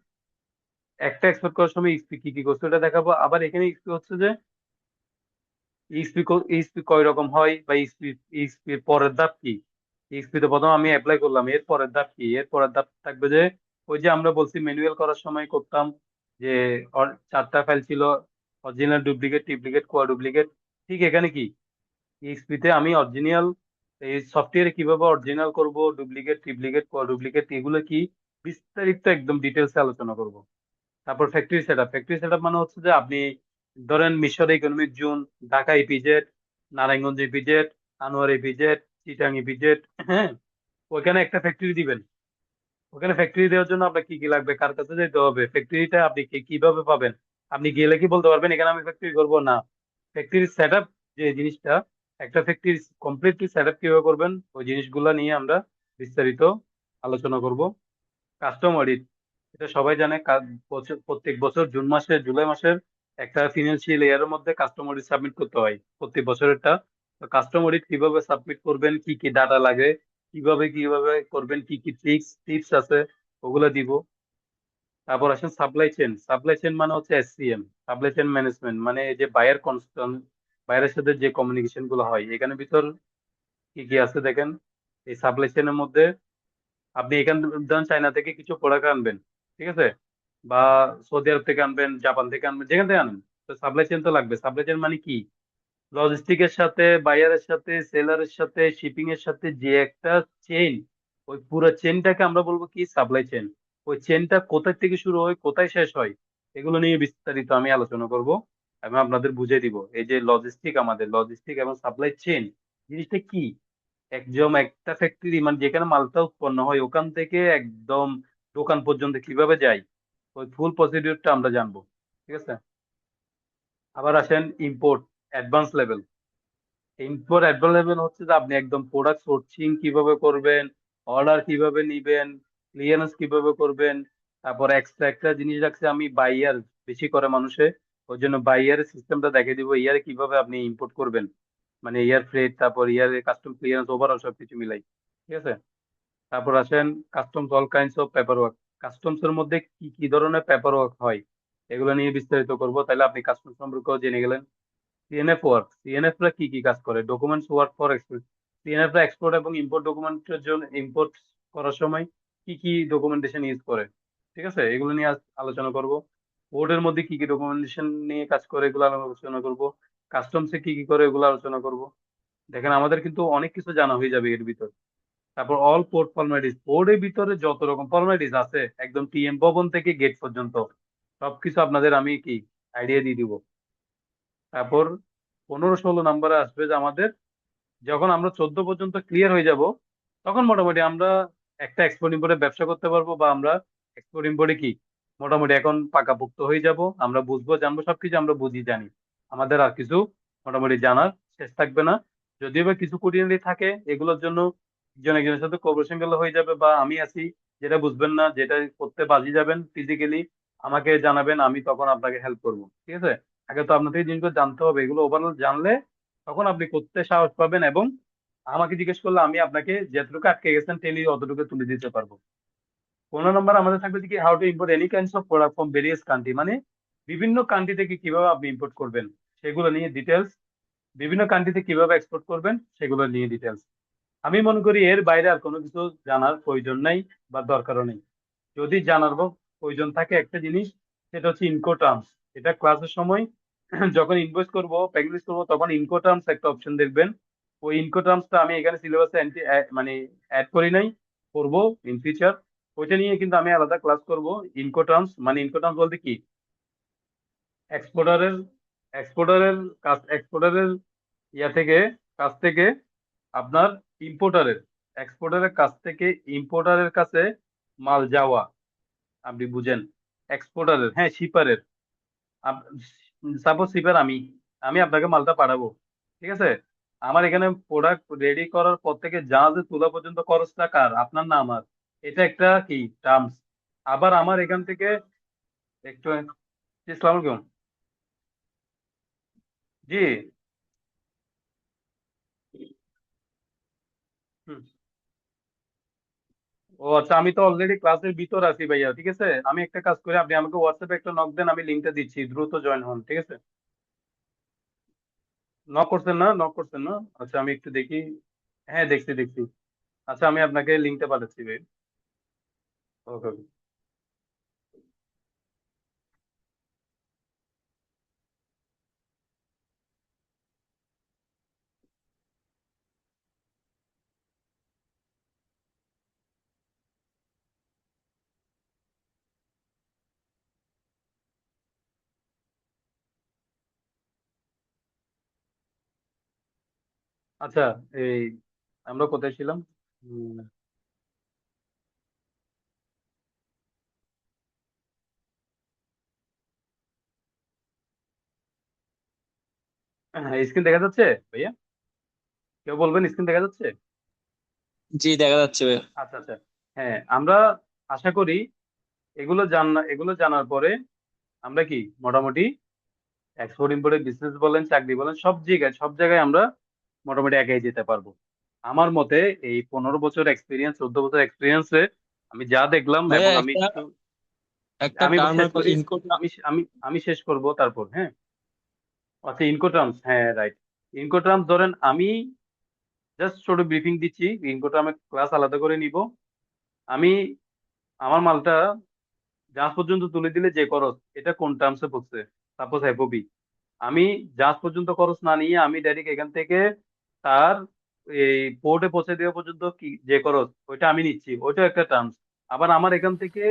একটা এক্সপোর্ট করার সময় ইএক্সপি কি কি করছে ওটা দেখাবো। আবার এখানে ইএক্সপি হচ্ছে যে ইএক্সপি ইএক্সপি কয় রকম হয়, বা ইএক্সপি ইএক্সপির পরের ধাপ কি। ইএক্সপি তো প্রথম আমি অ্যাপ্লাই করলাম, এর পরের ধাপ কি, এর পরের ধাপ থাকবে যে ওই যে আমরা বলছি ম্যানুয়াল করার সময় করতাম যে 4টা ফাইল ছিল, অরিজিনাল, ডুপ্লিকেট, ট্রিপ্লিকেট, কোয়া ডুপ্লিকেট। ঠিক এখানে কি ইএক্সপি তে আমি অরিজিনাল, এই সফটওয়্যারে কিভাবে অরিজিনাল করব, ডুপ্লিকেট, ট্রিপ্লিকেট, কোয়া ডুপ্লিকেট, এগুলো কি বিস্তারিত একদম ডিটেলসে আলোচনা করব। তারপর ফ্যাক্টরি সেটআপ মানে হচ্ছে যে আপনি ধরেন মিশর economic zone, Dhaka EPZ, Narayanganj EPZ, Anwar EPZ, Chittagong EPZ, হ্যাঁ, ওইখানে একটা ফ্যাক্টরি দিবেন। ওখানে ফ্যাক্টরি দেওয়ার জন্য আপনার কি কি লাগবে, কার কাছে যেতে হবে, ফ্যাক্টরিটা আপনি কিভাবে পাবেন? আপনি গেলে কি বলতে পারবেন এখানে আমি ফ্যাক্টরি করবো? না। ফ্যাক্টরি সেট আপ যে জিনিসটা, একটা ফ্যাক্টরি কমপ্লিটলি সেট আপ কিভাবে করবেন, ওই জিনিসগুলো নিয়ে আমরা বিস্তারিত আলোচনা করব। কাস্টম অডিট, এটা সবাই জানে, প্রত্যেক বছর জুন মাসে জুলাই মাসের একটা ফিনান্সিয়াল ইয়ারের মধ্যে কাস্টম অডিট সাবমিট করতে হয়, প্রত্যেক বছরেরটা। তো কাস্টম অডিট কিভাবে সাবমিট করবেন, কি কি ডাটা লাগে, কিভাবে করবেন, কি কি টিপস আছে, ওগুলো দিব। তারপর আসেন সাপ্লাই চেন মানে হচ্ছে এসসিএম, সাপ্লাই চেন ম্যানেজমেন্ট, মানে এই যে বায়ারের সাথে যে কমিউনিকেশন গুলো হয় এখানে ভিতর কি কি আছে দেখেন। এই সাপ্লাই চেনের মধ্যে আপনি এখান ধরেন চায়না থেকে কিছু প্রোডাক্ট আনবেন, ঠিক আছে, বা সৌদি আরব থেকে আনবেন, জাপান থেকে আনবেন, যেখান থেকে আনেন, তো সাপ্লাই চেন তো লাগবে। সাপ্লাই চেন মানে কি? লজিস্টিকের সাথে, বায়ারের সাথে, সেলারের সাথে, শিপিং এর সাথে যে একটা চেইন, ওই পুরো চেনটাকে আমরা বলবো কি সাপ্লাই চেন। ওই চেনটা কোথায় থেকে শুরু হয়, কোথায় শেষ হয়, এগুলো নিয়ে বিস্তারিত আমি আলোচনা করব এবং আপনাদের বুঝিয়ে দিব। এই যে আমাদের লজিস্টিক এবং সাপ্লাই চেন জিনিসটা কি, একদম একটা ফ্যাক্টরি মানে যেখানে মালটা উৎপন্ন হয় ওখান থেকে একদম দোকান পর্যন্ত কিভাবে যায়, ওই ফুল প্রসিডিউরটা আমরা জানবো, ঠিক আছে। আবার আসেন import advance level. Import available হচ্ছে যে আপনি একদম প্রোডাক্ট সোর্সিং কিভাবে করবেন, অর্ডার কিভাবে নিবেন, ক্লিয়ারেন্স কিভাবে করবেন। তারপর এক্সট্রা একটা জিনিস রাখছে আমি, বাইয়ার বেশি করে মানুষে, ওই জন্য বাইয়ারের সিস্টেমটা দেখে দিব, ইয়ারে কিভাবে আপনি ইম্পোর্ট করবেন, মানে ইয়ার ফ্রেট, তারপর ইয়ার কাস্টম ক্লিয়ারেন্স, ওভারঅল সবকিছু মিলাই, ঠিক আছে। তারপর আসেন customs, all kinds of paper work. Customs এর মধ্যে কি কি ধরনের পেপার ওয়ার্ক হয়, এগুলো নিয়ে বিস্তারিত করবো, তাহলে আপনি কাস্টমস সম্পর্কেও জেনে গেলেন। সিএনএফ রা কি কি কাজ করে, documents work for export. CNF রা এক্সপোর্ট এবং ইম্পোর্ট ডকুমেন্টের জন্য, ইম্পোর্ট করার সময় কি কি ডকুমেন্টেশন ইউজ করে, ঠিক আছে, এগুলো নিয়ে আজ আলোচনা করব। বোর্ডের মধ্যে কি কি ডকুমেন্টেশন নিয়ে কাজ করে, এগুলো আলোচনা করব। কাস্টমসে কি কি করে, এগুলো আলোচনা করব। দেখেন আমাদের কিন্তু অনেক কিছু জানা হয়ে যাবে এর ভিতর। তারপর অল পোর্ট ফর্মালিটিস, পোর্টের ভিতরে যত রকম ফর্মালিটিস আছে একদম টিএম ভবন থেকে গেট পর্যন্ত সবকিছু আপনাদের আমি কি আইডিয়া দিয়ে দিব। তারপর 15-16 নম্বরে আসবে যে আমাদের, যখন আমরা 14 পর্যন্ত ক্লিয়ার হয়ে যাব তখন মোটামুটি আমরা একটা এক্সপোর্ট ইম্পোর্টের ব্যবসা করতে পারবো, বা আমরা এক্সপোর্ট ইম্পোর্টে কি মোটামুটি এখন পাকাপোক্ত হয়ে যাব। আমরা বুঝবো জানবো সবকিছু, আমরা বুঝি জানি, আমাদের আর কিছু মোটামুটি জানার শেষ থাকবে না। যদিও বা কিছু কুটিনারি থাকে, এগুলোর জন্য একজন একজনের সাথে কোঅপারেশন করলে হয়ে যাবে, বা আমি আছি, যেটা বুঝবেন না, যেটা করতে বাজি যাবেন ফিজিক্যালি আমাকে জানাবেন, আমি তখন আপনাকে হেল্প করবো, ঠিক আছে। আগে তো আপনাদের এই জিনিসগুলো জানতে হবে, এগুলো ওভারঅল জানলে তখন আপনি করতে সাহস পাবেন, এবং আমাকে জিজ্ঞেস করলে আমি আপনাকে যতটুকু আটকে গেছেন টেলি অতটুকু তুলে দিতে পারবো। 15 নম্বর আমাদের থাকবে যে কি, how to import any kinds of product from various country, মানে বিভিন্ন কান্ট্রি থেকে কিভাবে আপনি ইম্পোর্ট করবেন সেগুলো নিয়ে ডিটেলস, বিভিন্ন কান্ট্রিতে কিভাবে এক্সপোর্ট করবেন সেগুলো নিয়ে ডিটেলস। আমি মনে করি এর বাইরে আর কোনো কিছু জানার প্রয়োজন নাই বা দরকারও নেই। যদি জানার প্রয়োজন থাকে একটা জিনিস, সেটা হচ্ছে ইনকোটার্মস। এটা ক্লাসের সময় যখন ইনভয়েস করবো, প্র্যাকটিস করবো, তখন ইনকোটার্মস একটা অপশন দেখবেন। ওই ইনকোটার্মসটা আমি এখানে সিলেবাসে মানে অ্যাড করি নাই, করবো ইন ফিউচার। ওইটা নিয়ে কিন্তু আমি আলাদা ক্লাস করব। ইনকোটার্মস বলতে কি, এক্সপোর্টারের এক্সপোর্টারের এক্সপোর্টারের ইয়া থেকে, কাছ থেকে আপনার ইম্পোর্টারের, এক্সপোর্টারের কাছ থেকে ইম্পোর্টারের কাছে মাল যাওয়া, আপনি বুঝেন। এক্সপোর্টারের, হ্যাঁ শিপারের, সাপোজ শিপার আমি, আমি আপনাকে মালটা পাঠাবো, ঠিক আছে। আমার এখানে প্রোডাক্ট রেডি করার পর থেকে জাহাজে তোলা পর্যন্ত খরচটা কার, আপনার না আমার? এটা একটা কি টার্মস। আবার আমার এখান থেকে একটু, জি, আসসালামু আলাইকুম। জি। হুম। ও আচ্ছা, আমি তো অলরেডি ক্লাসের ভিতর আছি ভাইয়া, ঠিক আছে। আমি একটা কাজ করি, আপনি আমাকে হোয়াটসঅ্যাপে একটা নক দেন, আমি লিঙ্কটা দিচ্ছি, দ্রুত জয়েন হন, ঠিক আছে। নক করছেন না? আচ্ছা আমি একটু দেখি। হ্যাঁ, দেখছি দেখছি। আচ্ছা আমি আপনাকে লিঙ্কটা পাঠাচ্ছি ভাই। ওকে। আচ্ছা, এই আমরা কোথায় ছিলাম? উম, হ্যাঁ, স্ক্রিন দেখা যাচ্ছে ভাইয়া? কেউ বলবেন স্ক্রিন দেখা যাচ্ছে? জি, দেখা যাচ্ছে ভাইয়া। আচ্ছা আচ্ছা। হ্যাঁ, আমরা আশা করি এগুলো জানার পরে আমরা কি মোটামুটি এক্সপোর্ট ইমপোর্টের বিজনেস বলেন, চাকরি বলেন, সব জায়গায় আমরা মোটামুটি এগিয়ে যেতে পারবো। আমার মতে এই 15 বছর এক্সপিরিয়েন্স, 14 বছর এক্সপিরিয়েন্সে আমি যা দেখলাম, ভাইয়া এবং আমি একটা কিছু একটা আমি টার্ম শেষ আছে করি, ইনকোটা। আমি শেষ করব তারপর। হ্যাঁ, আচ্ছা, ইনকোটার্মস, হ্যাঁ রাইট। ইনকোটার্মস ধরেন আমি জাস্ট ছোট ব্রিফিং দিচ্ছি, ইনকোটার্মের ক্লাস আলাদা করে নিব। আমি আমার মালটা জাহাজ পর্যন্ত তুলে দিলে যে খরচ, এটা কোন টার্মসে পড়ছে, সাপোজ এফওবি, আমি জাহাজ পর্যন্ত খরচ না নিয়ে আমি ডাইরেক্ট এখান থেকে তার এই পোর্টে পৌঁছে দেওয়া পর্যন্ত কি যে খরচ, ওইটা আমি নিচ্ছি, ওইটা একটা টার্মস। আবার আমার এখান থেকে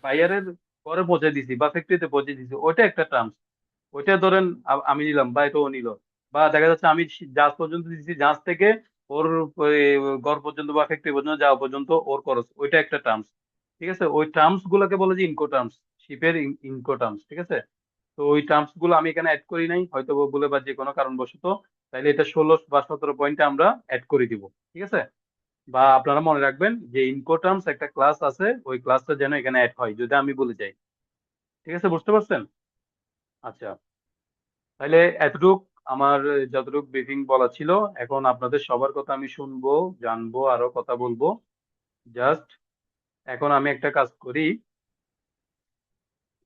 বায়ারের ঘরে পৌঁছে দিছি বা ফ্যাক্টরিতে পৌঁছে দিছি, ওইটা একটা টার্মস। ওইটা ধরেন আমি নিলাম বা এটাও নিল। বা দেখা যাচ্ছে আমি জাহাজ পর্যন্ত দিচ্ছি, জাহাজ থেকে ওর ওই ঘর পর্যন্ত বা ফ্যাক্টরি পর্যন্ত যাওয়া পর্যন্ত ওর খরচ, ওইটা একটা টার্মস। ঠিক আছে, ওই টার্মস গুলোকে বলে যে ইনকো টার্মস, শিপের ইনকো টার্মস। ঠিক আছে, তো ওই টার্মস গুলো আমি এখানে অ্যাড করি নাই, হয়তো বা ভুলে বা যে কোনো কারণবশত। তাইলে এটা 16 বা 17 পয়েন্টে আমরা অ্যাড করে দিব। ঠিক আছে, বা আপনারা মনে রাখবেন যে ইনকো টার্মস একটা ক্লাস আছে, ওই ক্লাসটা যেন এখানে অ্যাড হয় যদি আমি বলে যাই। ঠিক আছে, বুঝতে পারছেন? আচ্ছা, তাহলে এতটুক আমার যতটুক ব্রিফিং বলা ছিল। এখন আপনাদের সবার কথা আমি শুনবো, জানবো, আরো কথা বলবো। জাস্ট এখন আমি একটা কাজ করি,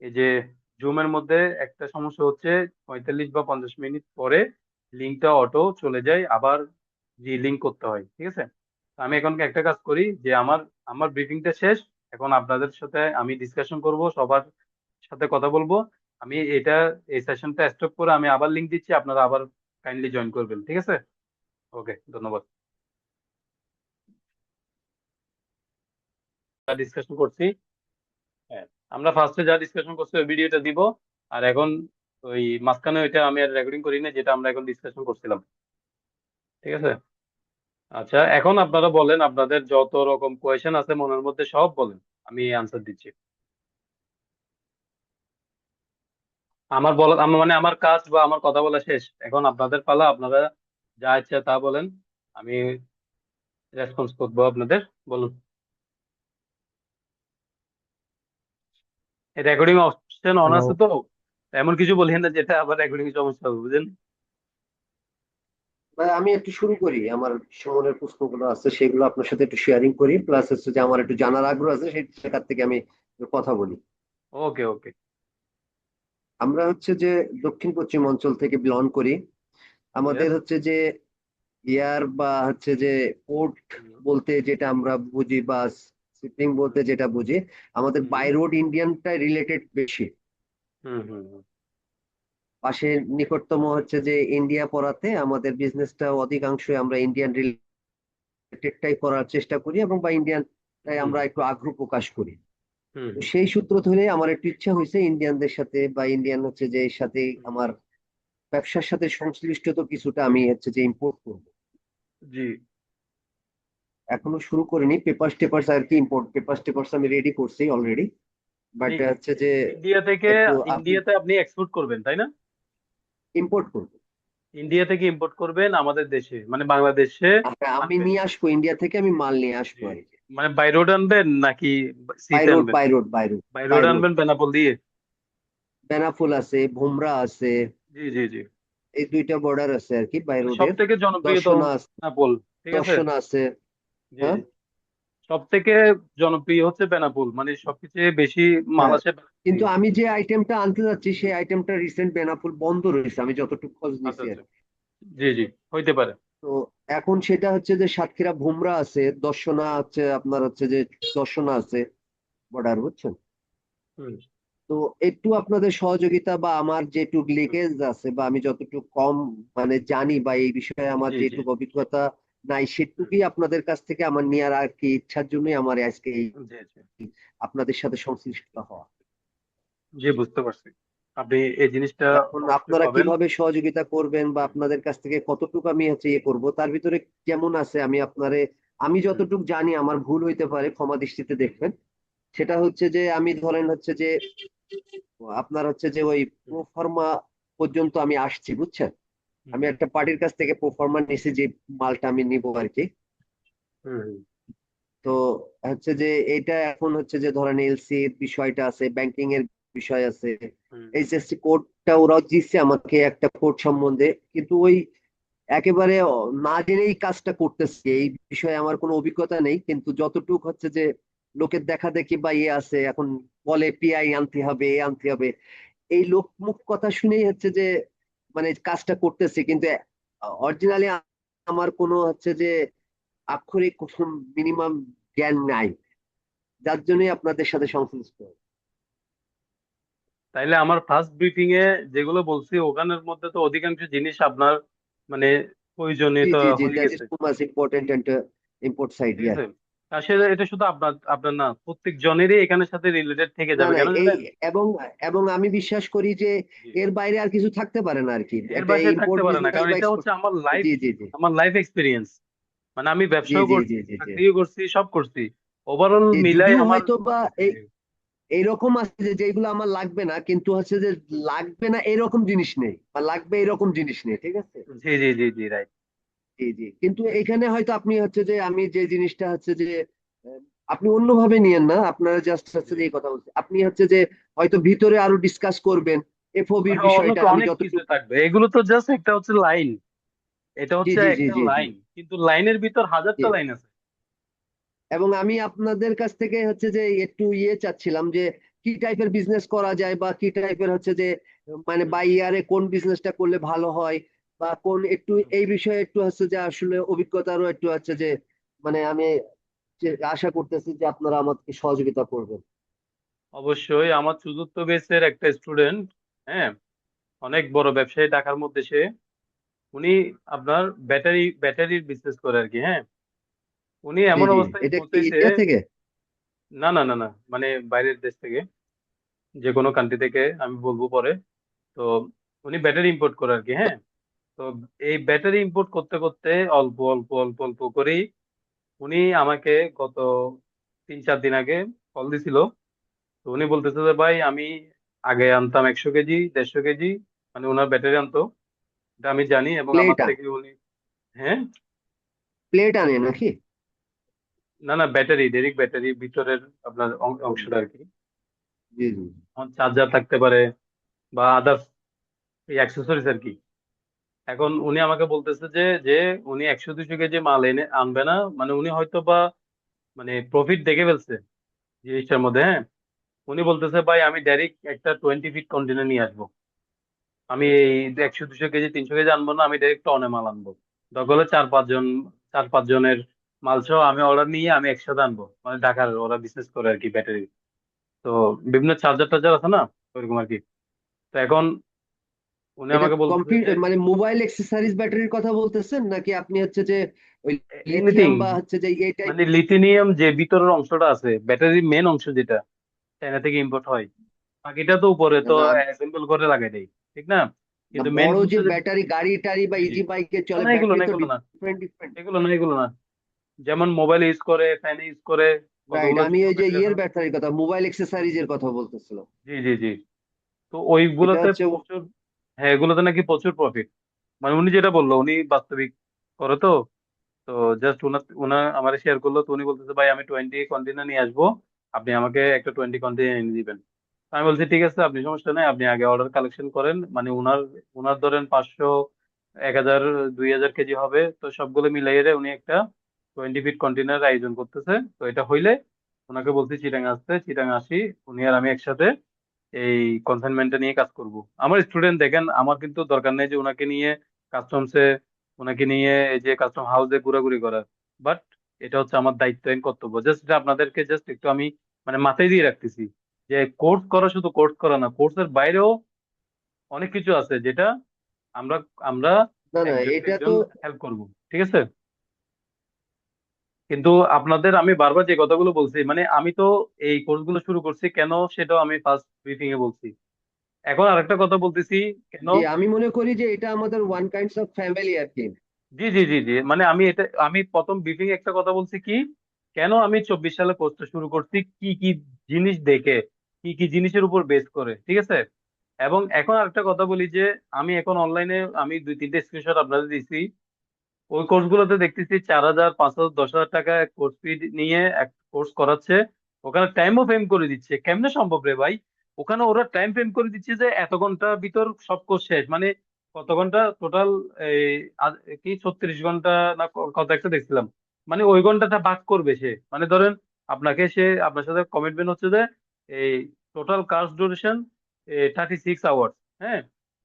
এই যে জুমের মধ্যে একটা সমস্যা হচ্ছে, 45 বা 50 মিনিট পরে লিঙ্কটা অটো চলে যায়, আবার রিলিঙ্ক করতে হয়। ঠিক আছে, তো আমি এখন একটা কাজ করি যে আমার আমার ব্রিফিংটা শেষ, এখন আপনাদের সাথে আমি ডিসকাশন করব, সবার সাথে কথা বলবো। আমি এই সেশনটা স্টপ করে আমি আবার লিঙ্ক দিচ্ছি, আপনারা আবার কাইন্ডলি জয়েন করবেন। ঠিক আছে, ওকে, ধন্যবাদ। ডিসকাশন করছি, হ্যাঁ, আমরা ফার্স্টে যা ডিসকাশন করছি ওই ভিডিওটা দিব। আর এখন ওই মাঝখানে ওইটা আমি আর রেকর্ডিং করি না, যেটা আমরা এখন ডিসকাশন করছিলাম। ঠিক আছে, আচ্ছা, এখন আপনারা বলেন, আপনাদের যত রকম কোয়েশ্চেন আছে মনের মধ্যে সব বলেন, আমি আনসার দিচ্ছি। মানে আমার কাজ বা আমার কথা বলা শেষ, এখন আপনাদের পালা, আপনারা যা ইচ্ছা তা বলেন, আমি রেসপন্স করবো আপনাদের। বলুন। রেকর্ডিং অপশন অন হ্যালো আছে তো? এমন কিছু বলিয়েন না যেটা আবার রেকর্ডিং সমস্যা হবে, বুঝেন? ভাই, আমি একটু শুরু করি। আমার সময়ের প্রশ্নগুলো আছে সেগুলো আপনার সাথে একটু শেয়ারিং করি, প্লাস হচ্ছে যে আমার একটু জানার আগ্রহ আছে সেই জায়গা থেকে আমি একটু কথা বলি। ওকে ওকে। আমরা হচ্ছে যে দক্ষিণ পশ্চিম অঞ্চল থেকে বিলং করি। আমাদের ইয়েস। হচ্ছে যে এয়ার বা হচ্ছে যে পোর্ট বলতে যেটা আমরা বুঝি, বা শিপিং বলতে যেটা বুঝি, আমাদের বাই রোড ইন্ডিয়ানটাই রিলেটেড বেশি। হুম হুম হুম। পাশে নিকটতম হচ্ছে যে ইন্ডিয়া পড়াতে আমাদের বিজনেসটা অধিকাংশই আমরা ইন্ডিয়ান রিলেটেডটাই করার চেষ্টা করি, এবং বা ইন্ডিয়ানটাই হুম আমরা একটু আগ্রহ প্রকাশ করি। হুম তো হুম সেই সূত্র ধরে আমার একটু ইচ্ছা হয়েছে ইন্ডিয়ানদের সাথে, বা ইন্ডিয়ান হচ্ছে যে এর সাথে হুম। আমার ব্যবসার সাথে সংশ্লিষ্ট তো কিছুটা আমি হচ্ছে যে ইম্পোর্ট করবো। জি এখনো শুরু করিনি, পেপারস টেপারস আর কি, ইম্পোর্ট পেপারস টেপারস আমি রেডি করছি অলরেডি। আপনি বাট হচ্ছে যে ইন্ডিয়া থেকে, একটু আপনি ইন্ডিয়াতে আপনি এক্সপোর্ট করবেন তাই না? ইম্পোর্ট করবো। ইন্ডিয়া থেকে ইম্পোর্ট করবেন আমাদের দেশে, মানে বাংলাদেশে আচ্ছা, আমি আনবেন। নিয়ে আসবো ইন্ডিয়া থেকে, আমি মাল নিয়ে জি, আসবো আর কি। মানে বাই রোড আনবেন নাকি বাই সিতে রোড, আনবেন? By road, by road, by by road road. আনবেন বেনাপোল দিয়ে? বেনাফুল আছে, ভুমরা আছে, জি জি জি। এই দুইটা বর্ডার আছে আর কি বাই মানে সব রোডের। থেকে জনপ্রিয় তো দর্শনা আছে, বেনাপোল। ঠিক আছে। দর্শনা আছে। জি হ্যাঁ, জি। সব থেকে জনপ্রিয় হচ্ছে বেনাপোল, মানে সবকিছু বেশি মাল হ্যাঁ। আসে বেনাপোল কিন্তু দিয়ে। আমি যে আইটেমটা আনতে যাচ্ছি সেই আইটেমটা রিসেন্ট বেনাফুল বন্ধ রয়েছে, আমি যতটুকু খোঁজ আচ্ছা নিছি আর আচ্ছা। কি। জি জি, হইতে পারে। তো এখন সেটা হচ্ছে যে সাতক্ষীরা ভুমরা আছে, দর্শনা হচ্ছে আপনার হচ্ছে যে দর্শনা আছে বর্ডার, বুঝছেন? হুম তো একটু আপনাদের সহযোগিতা বা আমার যেটুক হুম। লিগেজ আছে, বা আমি যতটুকু কম মানে জানি, বা এই বিষয়ে আমার জি জি যেটুকু অভিজ্ঞতা নাই, হুম, সেটুকুই আপনাদের কাছ থেকে আমার নেওয়ার আর কি ইচ্ছার জন্যই আমার আজকে এই জি জি আপনাদের সাথে সংশ্লিষ্ট হওয়া। জি, বুঝতে পারছি। আপনি এই জিনিসটা এখন অবশ্যই আপনারা পাবেন। কিভাবে সহযোগিতা করবেন বা আপনাদের কাছ থেকে কতটুকু আমি ইয়ে করব, তার ভিতরে কেমন আছে আমি হুম, যতটুকু জানি, আমার ভুল হইতে পারে, ক্ষমা দৃষ্টিতে দেখবেন। সেটা হচ্ছে যে আমি ধরেন হচ্ছে যে আপনার হচ্ছে যে ওই হুম, প্রোফার্মা পর্যন্ত আমি আসছি, বুঝছেন। হুম, আমি একটা পার্টির কাছ থেকে প্রোফার্মা নিছি যে মালটা আমি নিবো আর কি। হুম, হুম, তো হচ্ছে যে এটা এখন হচ্ছে যে ধরেন এলসি এর বিষয়টা আছে, ব্যাংকিং এর বিষয় আছে, হুম, এইচএসসি কোডটা ওরাও দিচ্ছে আমাকে একটা কোড সম্বন্ধে, কিন্তু ওই একেবারে না জেনেই কাজটা করতেছে, এই বিষয়ে আমার কোনো অভিজ্ঞতা নেই, কিন্তু যতটুকু হচ্ছে যে লোকের দেখা দেখি বা ইয়ে আছে, এখন বলে পিআই আনতে হবে, এ আনতে হবে, এই লোকমুখ কথা শুনেই হচ্ছে যে মানে কাজটা করতেছে, কিন্তু অরিজিনালি আমার কোনো হচ্ছে যে আক্ষরিক মিনিমাম জ্ঞান নাই, যার জন্যই আপনাদের সাথে হুম। সংশ্লিষ্ট। তাইলে আমার ফার্স্ট ব্রিফিং এ যেগুলো বলছি ওখানের মধ্যে তো অধিকাংশ জিনিস আপনার মানে জি প্রয়োজনীয়তা জি জি, হয়ে দ্যাট ইজ গেছে। Too much important and import side, ঠিক ইয়া। আছে, আসলে এটা শুধু আপনার আপনার না, প্রত্যেক জনেরই এখানের সাথে রিলেটেড থেকে না যাবে, না, কেন এই জানেন? এবং এবং আমি বিশ্বাস করি যে জি। এর বাইরে আর কিছু থাকতে পারে না আর কি, এর একটা বাসায় থাকতে ইম্পোর্ট পারে না, বিজনেস কারণ বা এটা এক্সপোর্ট। হচ্ছে জি জি জি আমার লাইফ এক্সপিরিয়েন্স। মানে আমি জি ব্যবসাও জি করছি, জি জি জি চাকরিও করছি, সব করছি, ওভারঅল জি, মিলাই যদিও আমার। হয়তো বা হ্যাঁ, এইরকম আছে যে যেগুলো আমার লাগবে না, কিন্তু হচ্ছে যে লাগবে না এরকম জিনিস নেই, বা লাগবে এরকম জিনিস নেই, ঠিক আছে। জি জি জি জি, রাইট। জি জি, কিন্তু এখানে হয়তো আপনি হচ্ছে যে আমি যে জিনিসটা হচ্ছে যে আহ, আপনি অন্যভাবে নিয়েন না, আপনারা জাস্ট হচ্ছে যে এই কথা বলছেন, আপনি হচ্ছে যে হয়তো ভিতরে আরো ডিসকাস করবেন এফওবির অনেক বিষয়টা, আমি অনেক কিছু যতটুকু। থাকবে, এগুলো তো জাস্ট একটা হচ্ছে লাইন, এটা জি হচ্ছে জি জি একটা জি জি লাইন, কিন্তু লাইনের ভিতর জি। হাজারটা লাইন আছে। এবং আমি আপনাদের কাছ থেকে হচ্ছে যে একটু ইয়ে চাচ্ছিলাম যে কি টাইপের বিজনেস করা যায়, বা কি টাইপের হচ্ছে যে মানে হুম, বাই ইয়ারে কোন বিজনেসটা করলে ভালো হয়, বা কোন একটু হুম। এই বিষয়ে একটু হচ্ছে যে আসলে অভিজ্ঞতারও একটু হচ্ছে যে মানে আমি যে আশা করতেছি যে আপনারা আমাকে সহযোগিতা করবেন। অবশ্যই, আমার চতুর্থ বেসের একটা স্টুডেন্ট, হ্যাঁ, অনেক বড় ব্যবসায়ী ঢাকার মধ্যে সে, উনি আপনার ব্যাটারির বিজনেস করে আর কি, হ্যাঁ। উনি জি এমন জি, অবস্থায় এটা কি পৌঁছেছে, ইন্ডিয়া থেকে? না না না না, মানে বাইরের দেশ থেকে, যে কোনো কান্ট্রি থেকে আমি বলবো পরে। তো উনি ব্যাটারি ইম্পোর্ট করে আর কি, হ্যাঁ। তো এই ব্যাটারি ইম্পোর্ট করতে করতে অল্প অল্প অল্প অল্প করেই উনি আমাকে গত 3-4 দিন আগে কল দিছিল। তো উনি বলতেছে যে ভাই আমি আগে আনতাম 100 কেজি 150 কেজি, মানে ওনার ব্যাটারি আনতো, এটা আমি জানি, এবং আমার প্লেটা, থেকে উনি, হ্যাঁ, প্লেট আনে নাকি? না না, ব্যাটারি, ডাইরেক্ট ব্যাটারি ভিতরের আপনার অংশটা আর কি, জি জি চার্জার থাকতে পারে বা আদার্স এই অ্যাক্সেসরিজ আর কি। এখন উনি আমাকে বলতেছে যে যে উনি 100-200 কেজি মাল এনে আনবে না, মানে উনি হয়তো বা মানে প্রফিট দেখে ফেলছে জিনিসটার মধ্যে, হ্যাঁ। উনি বলতেছে ভাই আমি ডাইরেক্ট একটা 20 ফিট কন্টেনার নিয়ে আসবো, আমি এই 100-200 কেজি 300 কেজি আনবো না, আমি ডাইরেক্ট টনে মাল আনবো, দরকার হলে 4-5 জনের মাল সহ আমি অর্ডার নিয়ে আমি একসাথে আনবো, মানে ঢাকার ওরা বিজনেস করে আর কি ব্যাটারি। তো বিভিন্ন চার্জার টার্জার আছে না, ওইরকম আর কি। তো এখন উনি এটা আমাকে বলতেছে যে কম্পিউটার মানে মোবাইল অ্যাক্সেসরিজ ব্যাটারির কথা বলতেছেন, নাকি আপনি হচ্ছে যে ওই এনিথিং, লিথিয়াম বা হচ্ছে যে এই টাইপ? মানে লিথিনিয়াম যে ভিতরের অংশটা আছে, ব্যাটারির মেন অংশ যেটা চায়না থেকে ইম্পোর্ট হয়, বাকিটা তো উপরে তো না, অ্যাসেম্বল করে লাগাই দেয়, ঠিক না? না, কিন্তু মেন বড় যে জিনিসটা যে, ব্যাটারি গাড়ি টাড়ি বা জি জি, ইজি বাইকে না চলে, না, এগুলো ব্যাটারি না, তো এগুলো না, ডিফারেন্ট ডিফারেন্ট। এগুলো না, এগুলো না, যেমন মোবাইল ইউজ করে, ফ্যান ইউজ করে, রাইট, কতগুলো আমি ছোট ওই যে ব্যাটারি আছে ইয়ের না? ব্যাটারির কথা, মোবাইল অ্যাক্সেসরিজ এর কথা বলতেছিলাম। জি জি জি। তো এটা ওইগুলোতে হচ্ছে প্রচুর, হ্যাঁ, এগুলোতে নাকি প্রচুর প্রফিট, মানে উনি যেটা বললো, উনি বাস্তবিক করে তো। তো জাস্ট উনা আমার শেয়ার করলো, তো উনি বলতেছে ভাই আমি 20 কন্টেনার নিয়ে আসবো, আপনি আমাকে একটা 20 কন্টেনার এনে দিবেন। তো আমি বলছি ঠিক আছে, আপনি সমস্যা নেই, আপনি আগে অর্ডার কালেকশন করেন, মানে উনার উনার ধরেন 500, 1000, 2000 কেজি হবে, তো সবগুলো মিলাইয়ে উনি একটা 20 ফিট কন্টেনার আয়োজন করতেছে। তো এটা হইলে ওনাকে বলছি চিটাং আসতে, চিটাং আসি, উনি আর আমি একসাথে এই কনসাইনমেন্টটা নিয়ে কাজ করব। আমার স্টুডেন্ট দেখেন, আমার কিন্তু দরকার নেই যে ওনাকে নিয়ে কাস্টমসে, ওনাকে নিয়ে এই যে কাস্টম হাউসে ঘোরাঘুরি করার, বাট এটা হচ্ছে আমার দায়িত্ব এবং কর্তব্য, জাস্ট এটা আপনাদেরকে জাস্ট একটু আমি মানে মাথায় দিয়ে রাখতেছি, যে কোর্স করা শুধু কোর্স করা না, কোর্সের বাইরেও অনেক কিছু আছে যেটা আমরা আমরা না না, একজনকে এটা তো একজন হেল্প করব, ঠিক আছে। কিন্তু আপনাদের আমি বারবার যে কথাগুলো বলছি, মানে আমি তো এই কোর্সগুলো শুরু করছি কেন, সেটাও আমি ফার্স্ট ব্রিফিং এ বলছি। এখন আরেকটা কথা বলতেছি কেন। যে আমি মনে করি যে এটা আমাদের ওয়ান কাইন্ডস অফ ফ্যামিলি আর কি। জি জি জি জি, মানে আমি প্রথম ব্রিফিং একটা কথা বলছি কি, কেন আমি 24 সালে কোর্সটা শুরু করছি, কি কি জিনিস দেখে, কি কি জিনিসের উপর বেস করে, ঠিক আছে। এবং এখন আরেকটা কথা বলি যে আমি এখন অনলাইনে আমি 2-3টে স্ক্রিনশট আপনাদের দিচ্ছি। ওই কোর্স গুলোতে দেখতেছি 4,000, 5,000, 10,000 টাকা কোর্স ফি নিয়ে এক কোর্স করাচ্ছে। ওখানে টাইমও ফ্রেম করে দিচ্ছে, কেমনে সম্ভব রে ভাই? ওখানে ওরা টাইম ফ্রেম করে দিচ্ছে যে এত ঘন্টার ভিতর সব কোর্স শেষ, মানে কত ঘন্টা টোটাল, এই কি 36 ঘন্টা না কত একটা দেখছিলাম। মানে ওই ঘন্টাটা ভাগ করবে সে, মানে ধরেন আপনার সাথে কমিটমেন্ট হচ্ছে যে এই টোটাল কোর্স ডিউরেশন 36 আওয়ার্স। হ্যাঁ,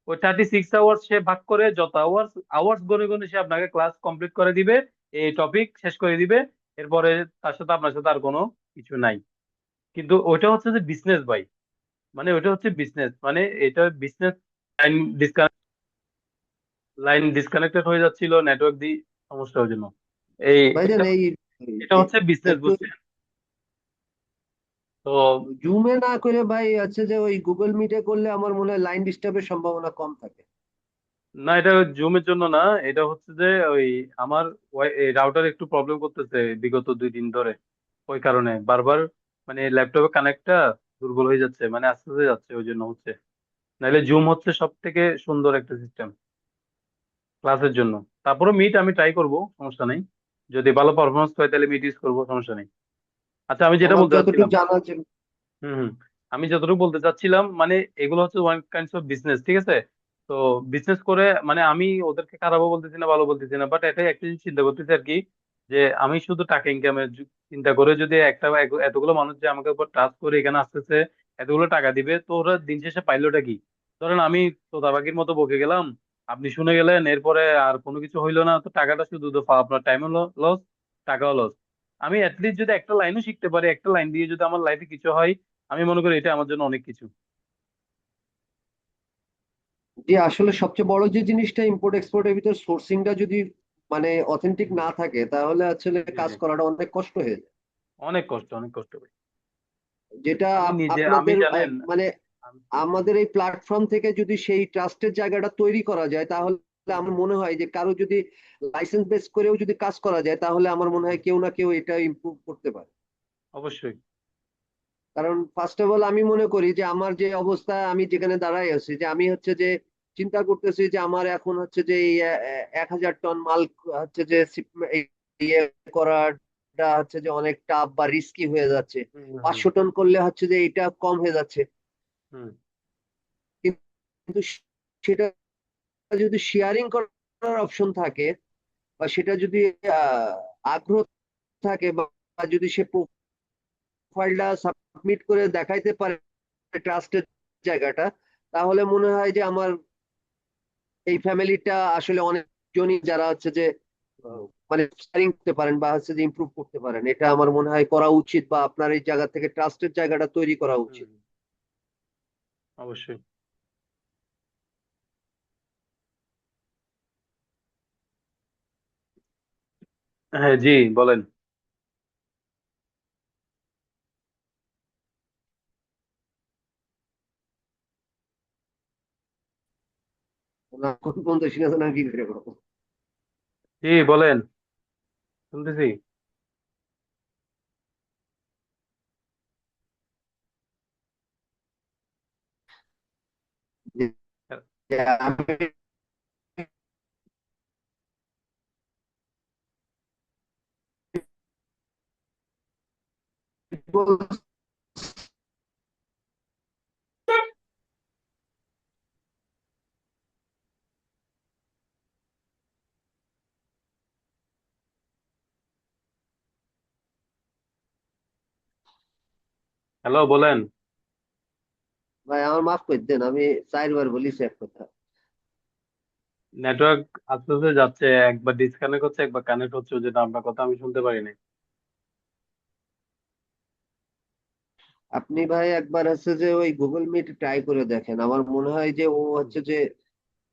ওই 36 আওয়ার্স সে ভাগ করে যত আওয়ার্স আওয়ার্স গনে গনে সে আপনাকে ক্লাস কমপ্লিট করে দিবে, এই টপিক শেষ করে দিবে। এরপরে তার সাথে আপনার সাথে আর কোনো কিছু নাই। কিন্তু ওইটা হচ্ছে যে বিজনেস ভাই, মানে ওইটা হচ্ছে বিজনেস, মানে এটা business. Line disconnect line disconnected হয়ে যাচ্ছিল নেটওয়ার্ক দিয়ে, সমস্যা ওই জন্য। এই ভাইজান এটা এই এটা হচ্ছে বিজনেস, একটু বুঝছেন তো। জুমে না করে ভাই আছে যে ওই গুগল মিটে করলে আমার মনে হয় লাইন ডিস্টার্বের সম্ভাবনা কম থাকে। না, এটা জুমের জন্য না, এটা হচ্ছে যে ওই আমার রাউটার একটু প্রবলেম করতেছে বিগত 2 দিন ধরে। ওই কারণে বারবার মানে ল্যাপটপে কানেক্টটা দুর্বল হয়ে যাচ্ছে, মানে আস্তে আস্তে যাচ্ছে, ওই জন্য হচ্ছে। নাহলে জুম হচ্ছে সব থেকে সুন্দর একটা সিস্টেম ক্লাসের জন্য। তারপরে মিট আমি ট্রাই করব, সমস্যা নেই। যদি ভালো পারফরমেন্স হয় তাহলে মিট ইউজ করবো, সমস্যা নেই। আচ্ছা, আমি যেটা আমার বলতে যতটুকু চাচ্ছিলাম, জানা আছে। হুম হুম, আমি যতটুকু বলতে চাচ্ছিলাম মানে এগুলো হচ্ছে ওয়ান কাইন্ডস অফ বিজনেস, ঠিক আছে। তো বিজনেস করে মানে আমি ওদেরকে খারাপও বলতেছি না, ভালো বলতেছি না, বাট এটাই একটা জিনিস চিন্তা করতেছি আর কি, যে আমি শুধু টাকা ইনকামের চিন্তা করে যদি এতগুলো মানুষ যে আমাকে উপর ট্রাস্ট করে এখানে আসতেছে, এতগুলো টাকা দিবে, তো ওরা দিন শেষে পাইলোটা কি? ধরেন আমি তোতাবাকির মতো বকে গেলাম, আপনি শুনে গেলেন, এরপরে আর কোনো কিছু হইলো না, তো টাকাটা শুধু তো আপনার টাইমও লস, টাকাও লস। আমি অ্যাটলিস্ট যদি একটা লাইনও শিখতে পারি, একটা লাইন দিয়ে যদি আমার লাইফে কিছু হয়, আমি মনে করি এটা আমার জন্য অনেক কিছু। যে আসলে সবচেয়ে বড় যে জিনিসটা ইম্পোর্ট এক্সপোর্টের ভিতর সোর্সিংটা যদি মানে অথেন্টিক না থাকে তাহলে আসলে জি কাজ জি, করাটা অনেক কষ্ট হয়ে যায়। অনেক কষ্ট, অনেক কষ্ট ভাই। যেটা আমি আপনাদের জানেন, মানে আমি- আমাদের এই প্ল্যাটফর্ম থেকে যদি সেই ট্রাস্টের জায়গাটা তৈরি করা যায় তাহলে আমার মনে হয় যে কারো যদি লাইসেন্স বেস করেও যদি কাজ করা যায় তাহলে আমার মনে হয় কেউ না কেউ এটা ইমপ্রুভ করতে পারে। অবশ্যই। কারণ ফার্স্ট অফ অল আমি মনে করি যে আমার যে অবস্থা আমি যেখানে দাঁড়াই আছি যে আমি হচ্ছে যে চিন্তা করতেছি যে আমার এখন হচ্ছে যে এই 1,000 টন মাল হচ্ছে যে ইয়ে করাটা হচ্ছে যে অনেক টাফ বা রিস্কি হয়ে যাচ্ছে। হুম হুম হুম 500 টন করলে হচ্ছে যে এটা কম হয়ে যাচ্ছে। হুম। কিন্তু সেটা যদি শেয়ারিং করার অপশন থাকে বা সেটা যদি আহ, আগ্রহ থাকে বা যদি সে প্রোফাইলটা সাবমিট করে দেখাইতে পারে ট্রাস্টের জায়গাটা, তাহলে মনে হয় যে আমার এই ফ্যামিলিটা আসলে অনেকজনই যারা হচ্ছে যে আহ, মানে শেয়ারিং করতে পারেন বা হচ্ছে যে ইমপ্রুভ করতে পারেন, এটা আমার মনে হয় করা উচিত বা আপনার এই জায়গা থেকে ট্রাস্টের জায়গাটা তৈরি করা হুম, উচিত। অবশ্যই। হ্যাঁ জি, বলেন। না কোন পর্যন্ত শুনেছেন না কি করে করবো। জি বলেন, শুনতেছি। যে যে আমি বলছি হ্যালো, বলেন। ভাই আমার মাফ করে দেন আমি 4 বার বলিছি এক কথা। নেটওয়ার্ক আস্তে আস্তে যাচ্ছে, একবার ডিসকানেক্ট হচ্ছে, একবার কানেক্ট হচ্ছে, ওই জন্য আপনার কথা আমি শুনতে পারিনি। আপনি ভাই একবার হচ্ছে যে ওই গুগল মিট ট্রাই করে দেখেন, আমার মনে হয় যে ও হুম। হচ্ছে যে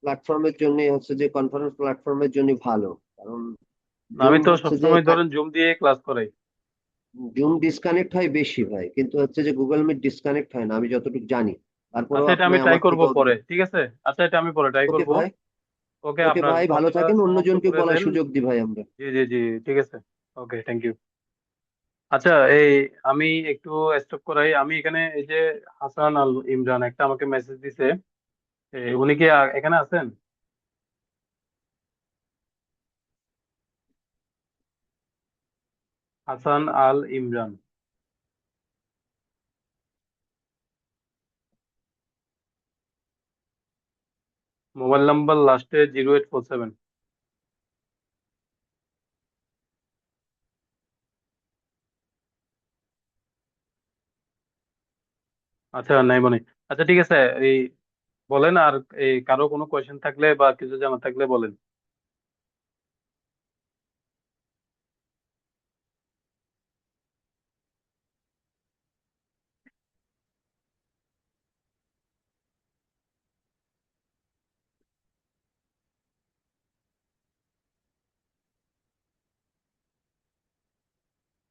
প্ল্যাটফর্মের জন্য হচ্ছে যে কনফারেন্স প্ল্যাটফর্মের জন্য ভালো। কারণ আমি জুম তো হচ্ছে যে সবসময় ধরেন জুম দিয়ে ক্লাস করাই। জুম ডিসকানেক্ট হয় বেশি ভাই, কিন্তু হচ্ছে যে গুগল মিট ডিসকানেক্ট হয় না আমি যতটুকু জানি। তারপরেও আচ্ছা, এটা আপনি আমি ট্রাই আমার করব থেকে পরে, ঠিক আছে? আচ্ছা, এটা আমি পরে ট্রাই ওকে করব। ভাই। ওকে, ওকে আপনার ভাই, ভালো কথাটা থাকেন, সমাপ্ত অন্যজনকে করে বলার দেন। সুযোগ দিই ভাই আমরা। জি জি জি, ঠিক আছে। Okay, thank you. আচ্ছা, এই আমি একটু স্টপ করাই। আমি এখানে এই যে হাসান আল ইমরান একটা আমাকে মেসেজ দিছে। উনি কি এখানে আছেন? হাসান আল ইমরান, মোবাইল নাম্বার লাস্টে 0847। আচ্ছা, নাই মনে। আচ্ছা, ঠিক আছে। এই বলেন, আর এই কারো কোনো কোয়েশ্চেন থাকলে বা কিছু জানা থাকলে বলেন।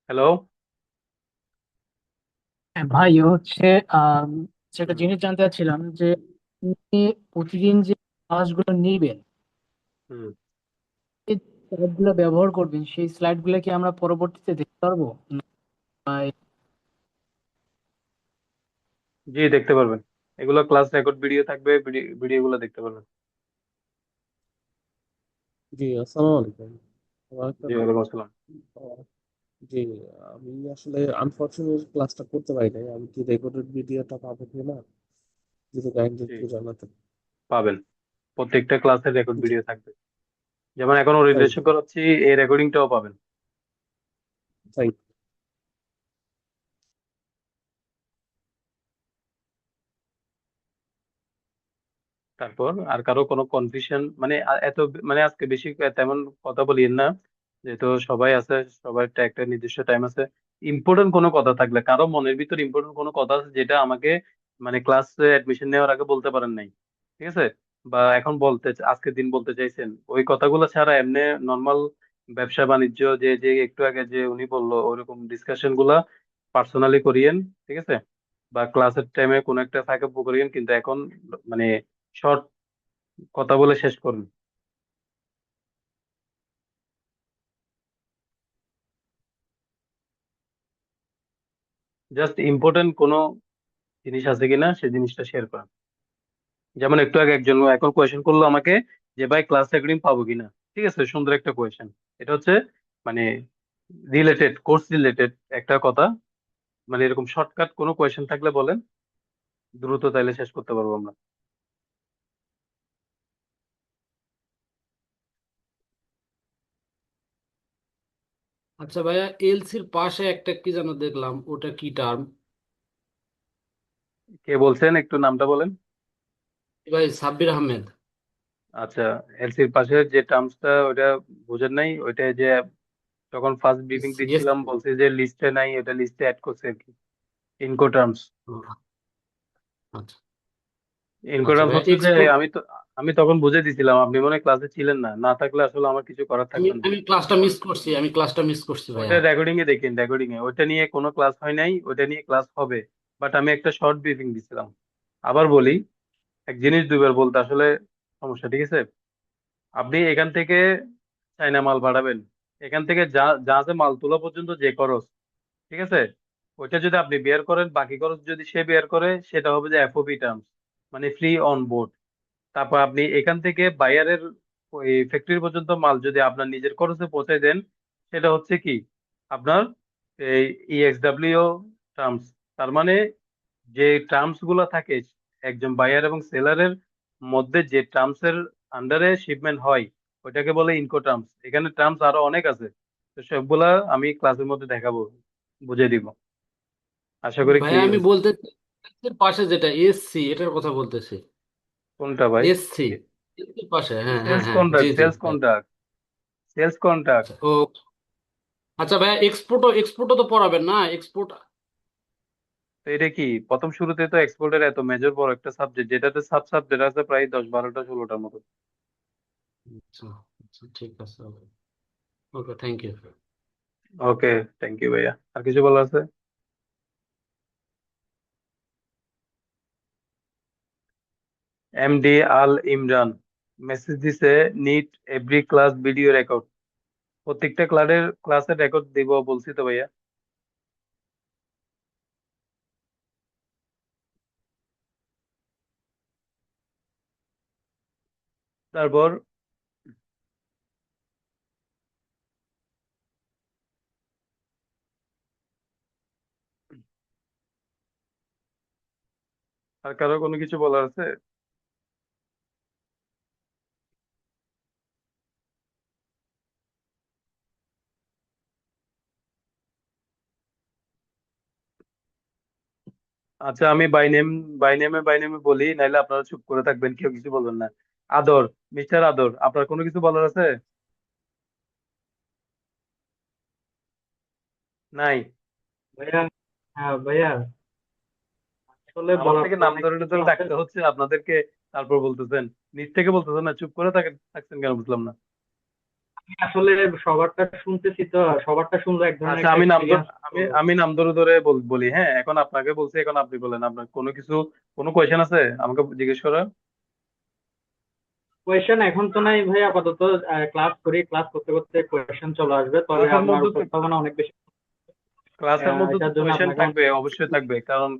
হ্যালো। হ্যাঁ ভাই, হচ্ছে আম, একটা হুম জিনিস জানতে চাচ্ছিলাম যে আপনি প্রতিদিন যে ক্লাসগুলো নিবেন, হুম। যে স্লাইড গুলো ব্যবহার করবেন, সেই স্লাইড গুলো কি আমরা পরবর্তীতে দেখতে পারবো? জি, দেখতে পারবেন। এগুলো ক্লাস রেকর্ড ভিডিও থাকবে, ভিডিও গুলো দেখতে পারবেন। জি, আসসালামু আলাইকুম। আমার একটা জি, ওয়ালাইকুম আসসালাম। আহ, জি, আমি আসলে আনফরচুনেট ক্লাসটা করতে পারি নাই। আমি কি রেকর্ডেড ভিডিওটা পাবো কিনা যদি কাইন্ডলি জি, একটু জানাতেন। পাবেন। প্রত্যেকটা ক্লাসের রেকর্ড জি, ভিডিও থাকবে। যেমন এখন থ্যাংক ওরিয়েন্টেশন ইউ, করাচ্ছি, এই রেকর্ডিংটাও পাবেন। থ্যাংক তারপর আর কারো কোনো কনফিউশন মানে এত মানে আজকে বেশি তেমন কথা বলিয়েন না, যেহেতু সবাই আছে, সবার একটা নির্দিষ্ট টাইম আছে। ইম্পর্টেন্ট কোনো কথা থাকলে, কারো মনের ভিতর ইম্পর্টেন্ট কোনো কথা আছে যেটা আমাকে মানে ক্লাস অ্যাডমিশন নেওয়ার আগে বলতে পারেন নাই, ঠিক আছে? বা এখন বলতে আজকের দিন বলতে চাইছেন, ওই কথাগুলো ছাড়া এমনি নর্মাল ব্যবসা বাণিজ্য যে যে একটু আগে যে উনি বললো ওইরকম ডিসকাশন গুলা পার্সোনালি করিয়েন, ঠিক আছে? বা ক্লাসের টাইমে কোনো একটা ফাঁকে করিয়েন, কিন্তু এখন মানে শর্ট কথা বলে শেষ করুন। জাস্ট ইম্পর্টেন্ট কোনো জিনিস আছে কিনা সেই জিনিসটা শেয়ার করেন। যেমন একটু আগে একজন এখন কোয়েশ্চেন করলো আমাকে যে ভাই ক্লাস রেকর্ডিং পাবো কিনা, ঠিক আছে? সুন্দর একটা কোয়েশ্চেন। এটা হচ্ছে মানে রিলেটেড, কোর্স রিলেটেড একটা কথা। মানে এরকম শর্টকাট কোনো কোয়েশ্চেন থাকলে বলেন, দ্রুত তাইলে শেষ করতে পারবো আমরা। আচ্ছা ভাইয়া, এলসির পাশে একটা কি যেন দেখলাম, ওটা কি টার্ম? কে বলছেন, একটু নামটা বলেন। ভাই সাব্বির আহমেদ। আচ্ছা, এলসির পাশে যে টার্মসটা ওটা বুঝেন নাই, ওইটা যে যখন ফার্স্ট ব্রিফিং ইয়েস। দিচ্ছিলাম বলছে যে লিস্টে নাই, এটা লিস্টে অ্যাড করছে আর কি। ইনকো টার্মস। আচ্ছা আচ্ছা ইনকোটার্মস ভাইয়া, হচ্ছে যে এক্সপোর্ট। আমি তখন বুঝে দিছিলাম, আপনি মনে হয় ক্লাসে ছিলেন না, না থাকলে আসলে আমার কিছু করার আমি থাকবে না। আমি ক্লাসটা মিস করছি, আমি ক্লাসটা মিস করছি ওইটা ভাইয়া। রেকর্ডিং এ দেখেন, রেকর্ডিং এ ওইটা নিয়ে কোনো ক্লাস হয় নাই, ওইটা নিয়ে ক্লাস হবে। বাট আমি একটা শর্ট ব্রিফিং দিছিলাম। আবার বলি, এক জিনিস দুইবার বলতে আসলে সমস্যা, ঠিক আছে? আপনি এখান থেকে চাইনা মাল বাড়াবেন, এখান থেকে জাহাজে মাল তোলা পর্যন্ত যে খরচ, ঠিক আছে? ওইটা যদি আপনি বের করেন, বাকি খরচ যদি সে বের করে, সেটা হবে যে এফওবি টার্মস, মানে ফ্রি অন বোর্ড। তারপর আপনি এখান থেকে বায়ারের ওই ফ্যাক্টরি পর্যন্ত মাল যদি আপনার নিজের খরচে পৌঁছে দেন, সেটা হচ্ছে কি আপনার এই ইএক্সডব্লিউ টার্মস। তার মানে যে টার্মস গুলা থাকে একজন বায়ার এবং সেলারের মধ্যে, যে টার্মস এর আন্ডারে শিপমেন্ট হয়, ওইটাকে বলে ইনকো টার্মস। এখানে টার্মস আরো অনেক আছে, তো সবগুলা আমি ক্লাসের মধ্যে দেখাবো, বুঝিয়ে দিব। আশা করি ভাইয়া ক্লিয়ার আমি হয়েছে। বলতে এর পাশে যেটা এসসি, এটার কথা বলতেছি। কোনটা ভাই? এসসি এর পাশে, হ্যাঁ হ্যাঁ সেলস হ্যাঁ, জি কন্ট্রাক্ট, জি সেলস হ্যাঁ। Contract, sales contract. আচ্ছা ও, আচ্ছা ভাইয়া, এক্সপোর্টও তো পড়াবেন না? এক্সপোর্ট। তো এটা কি প্রথম শুরুতে তো এক্সপোর্টের এত মেজর বড় একটা সাবজেক্ট, যেটাতে সাব সাবজেক্ট আছে প্রায় 10 12টা 16টার মতো। আচ্ছা আচ্ছা, ঠিক আছে। Okay, thank you. Okay, thank you ভাইয়া। আর কিছু বলার আছে? এমডি আল ইমরান মেসেজ দিছে, need every class video record. প্রত্যেকটা ক্লাসের রেকর্ড দিব বলছি তো ভাইয়া। তারপর আর কারো কোনো কিছু বলার আছে? আচ্ছা, আমি বাই নেমে বলি, নাইলে আপনারা চুপ করে থাকবেন, কেউ কিছু বলবেন না। আদর, মিস্টার আদর, আপনার কোনো কিছু বলার আছে? নাই? ভাইয়া, হ্যাঁ ভাইয়া, আসলে আমার বলার থেকে তো নাম অনেক ধরে কিছু ধরে আছে। ডাকতে হচ্ছে আপনাদেরকে, তারপর বলতেছেন? নিজ থেকে বলতেছেন না, চুপ করে থাকছেন কেন বুঝলাম না। আমি আসলে সবারটা শুনতেছি তো, সবারটা শুনলে এক ধরনের আচ্ছা, একটা আমি নাম ধরে এক্সপিরিয়েন্স। তো আমি নাম ধরে ধরে বলি, হ্যাঁ। এখন আপনাকে বলছি, এখন আপনি বলেন, আপনার কোনো কোয়েশ্চেন আছে আমাকে জিজ্ঞেস করার? কোয়েশ্চেন এখন তো নাই ভাই, আপাতত ক্লাস করি, ক্লাস করতে করতে কোয়েশ্চেন চলে আসবে, তবে ক্লাসের আপনার মধ্যে তো উপস্থাপনা অনেক বেশি। ক্লাসের মধ্যে তো এটার জন্য কোয়েশ্চেন আপনাকে থাকবে, অবশ্যই থাকবে, কারণ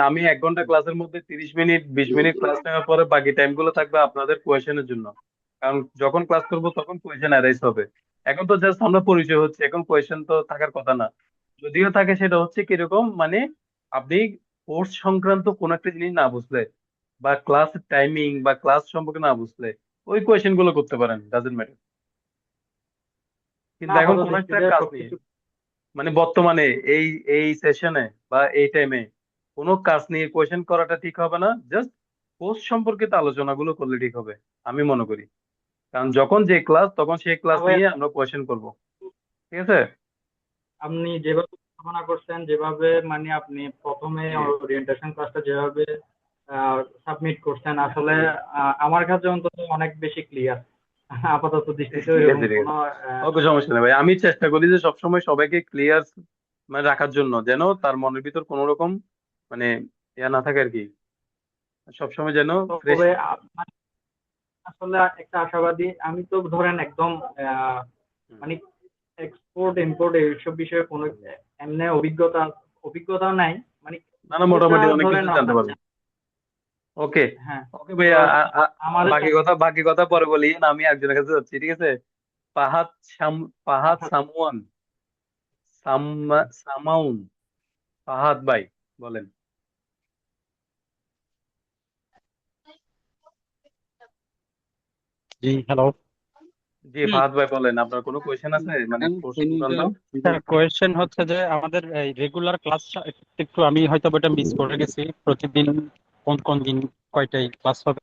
আমি 1 ঘন্টা ক্লাসের মধ্যে 30 মিনিট 20 মিনিট ক্লাস নেওয়ার পরে বাকি টাইম গুলো থাকবে আপনাদের কোয়েশ্চেনের জন্য। কারণ যখন ক্লাস করব তখন কোয়েশ্চেন অ্যারাইজ হবে। এখন তো জাস্ট আমরা পরিচয় হচ্ছে, এখন কোয়েশ্চেন তো থাকার কথা না। যদিও থাকে, সেটা হচ্ছে কিরকম, মানে আপনি কোর্স সংক্রান্ত কোন একটা জিনিস না বুঝলে, বা ক্লাস টাইমিং বা ক্লাস সম্পর্কে না বুঝলে, ওই কোয়েশ্চেন গুলো করতে পারেন, ডাজেন্ট ম্যাটার। না, কিন্তু এখন আপাতত কোন একটা দৃষ্টিতে কাজ নেই, সবকিছু। মানে বর্তমানে এই এই সেশনে বা এই টাইমে কোনো কাজ নিয়ে কোয়েশ্চেন করাটা ঠিক হবে না। জাস্ট কোর্স সম্পর্কিত আলোচনাগুলো করলে ঠিক হবে, আমি মনে করি। কারণ যখন যে ক্লাস, তখন সেই না ক্লাস ভাই, নিয়ে আমরা কোয়েশ্চেন করব। ঠিক আছে? আপনি যেভাবে উপস্থাপনা করছেন, যেভাবে মানে আপনি প্রথমে জি ওরিয়েন্টেশন ক্লাসটা যেভাবে সাবমিট করছেন, আসলে আমার কাছে অন্তত অনেক বেশি ক্লিয়ার। আপাতত দৃষ্টিতে ঠিক এরকম আছে, ঠিক আছে। কোনো ওকে, সমস্যা নেই ভাই। আমি চেষ্টা করি যে সবসময় সবাইকে ক্লিয়ার মানে রাখার জন্য, যেন তার মনের ভিতর কোনো রকম মানে ইয়া না থাকে আর কি, সবসময় যেন ফ্রেশ তবে থাকে। আসলে একটা আশাবাদী, আমি তো ধরেন একদম আহ, হুম। মানে এক্সপোর্ট ইম্পোর্ট এইসব বিষয়ে কোনো এমনি অভিজ্ঞতা নাই, মানে না না, কিছুটা মোটামুটি অনেক ধরেন কিছু জানতে আপনার। পারবেন। ওকে। হ্যাঁ, ওকে তো ভাইয়া, আমাদের বাকি কথা পরে বলি না, আমি একজনের কাছে যাচ্ছি, ঠিক আছে? ফাহাদ ফাহাদ আচ্ছা, সামওয়ান সামাউন, ফাহাদ ভাই বলেন। জি হ্যালো। জি ফাহাদ ভাই বলেন, আপনার কোনো কোয়েশ্চেন আছে মানে কোর্স সংক্রান্ত? স্যার কোয়েশ্চেন হচ্ছে যে আমাদের এই রেগুলার ক্লাস একটু আমি হয়তো ওটা মিস করে গেছি, প্রতিদিন কোন কোন দিন কয়টায় ক্লাস হবে?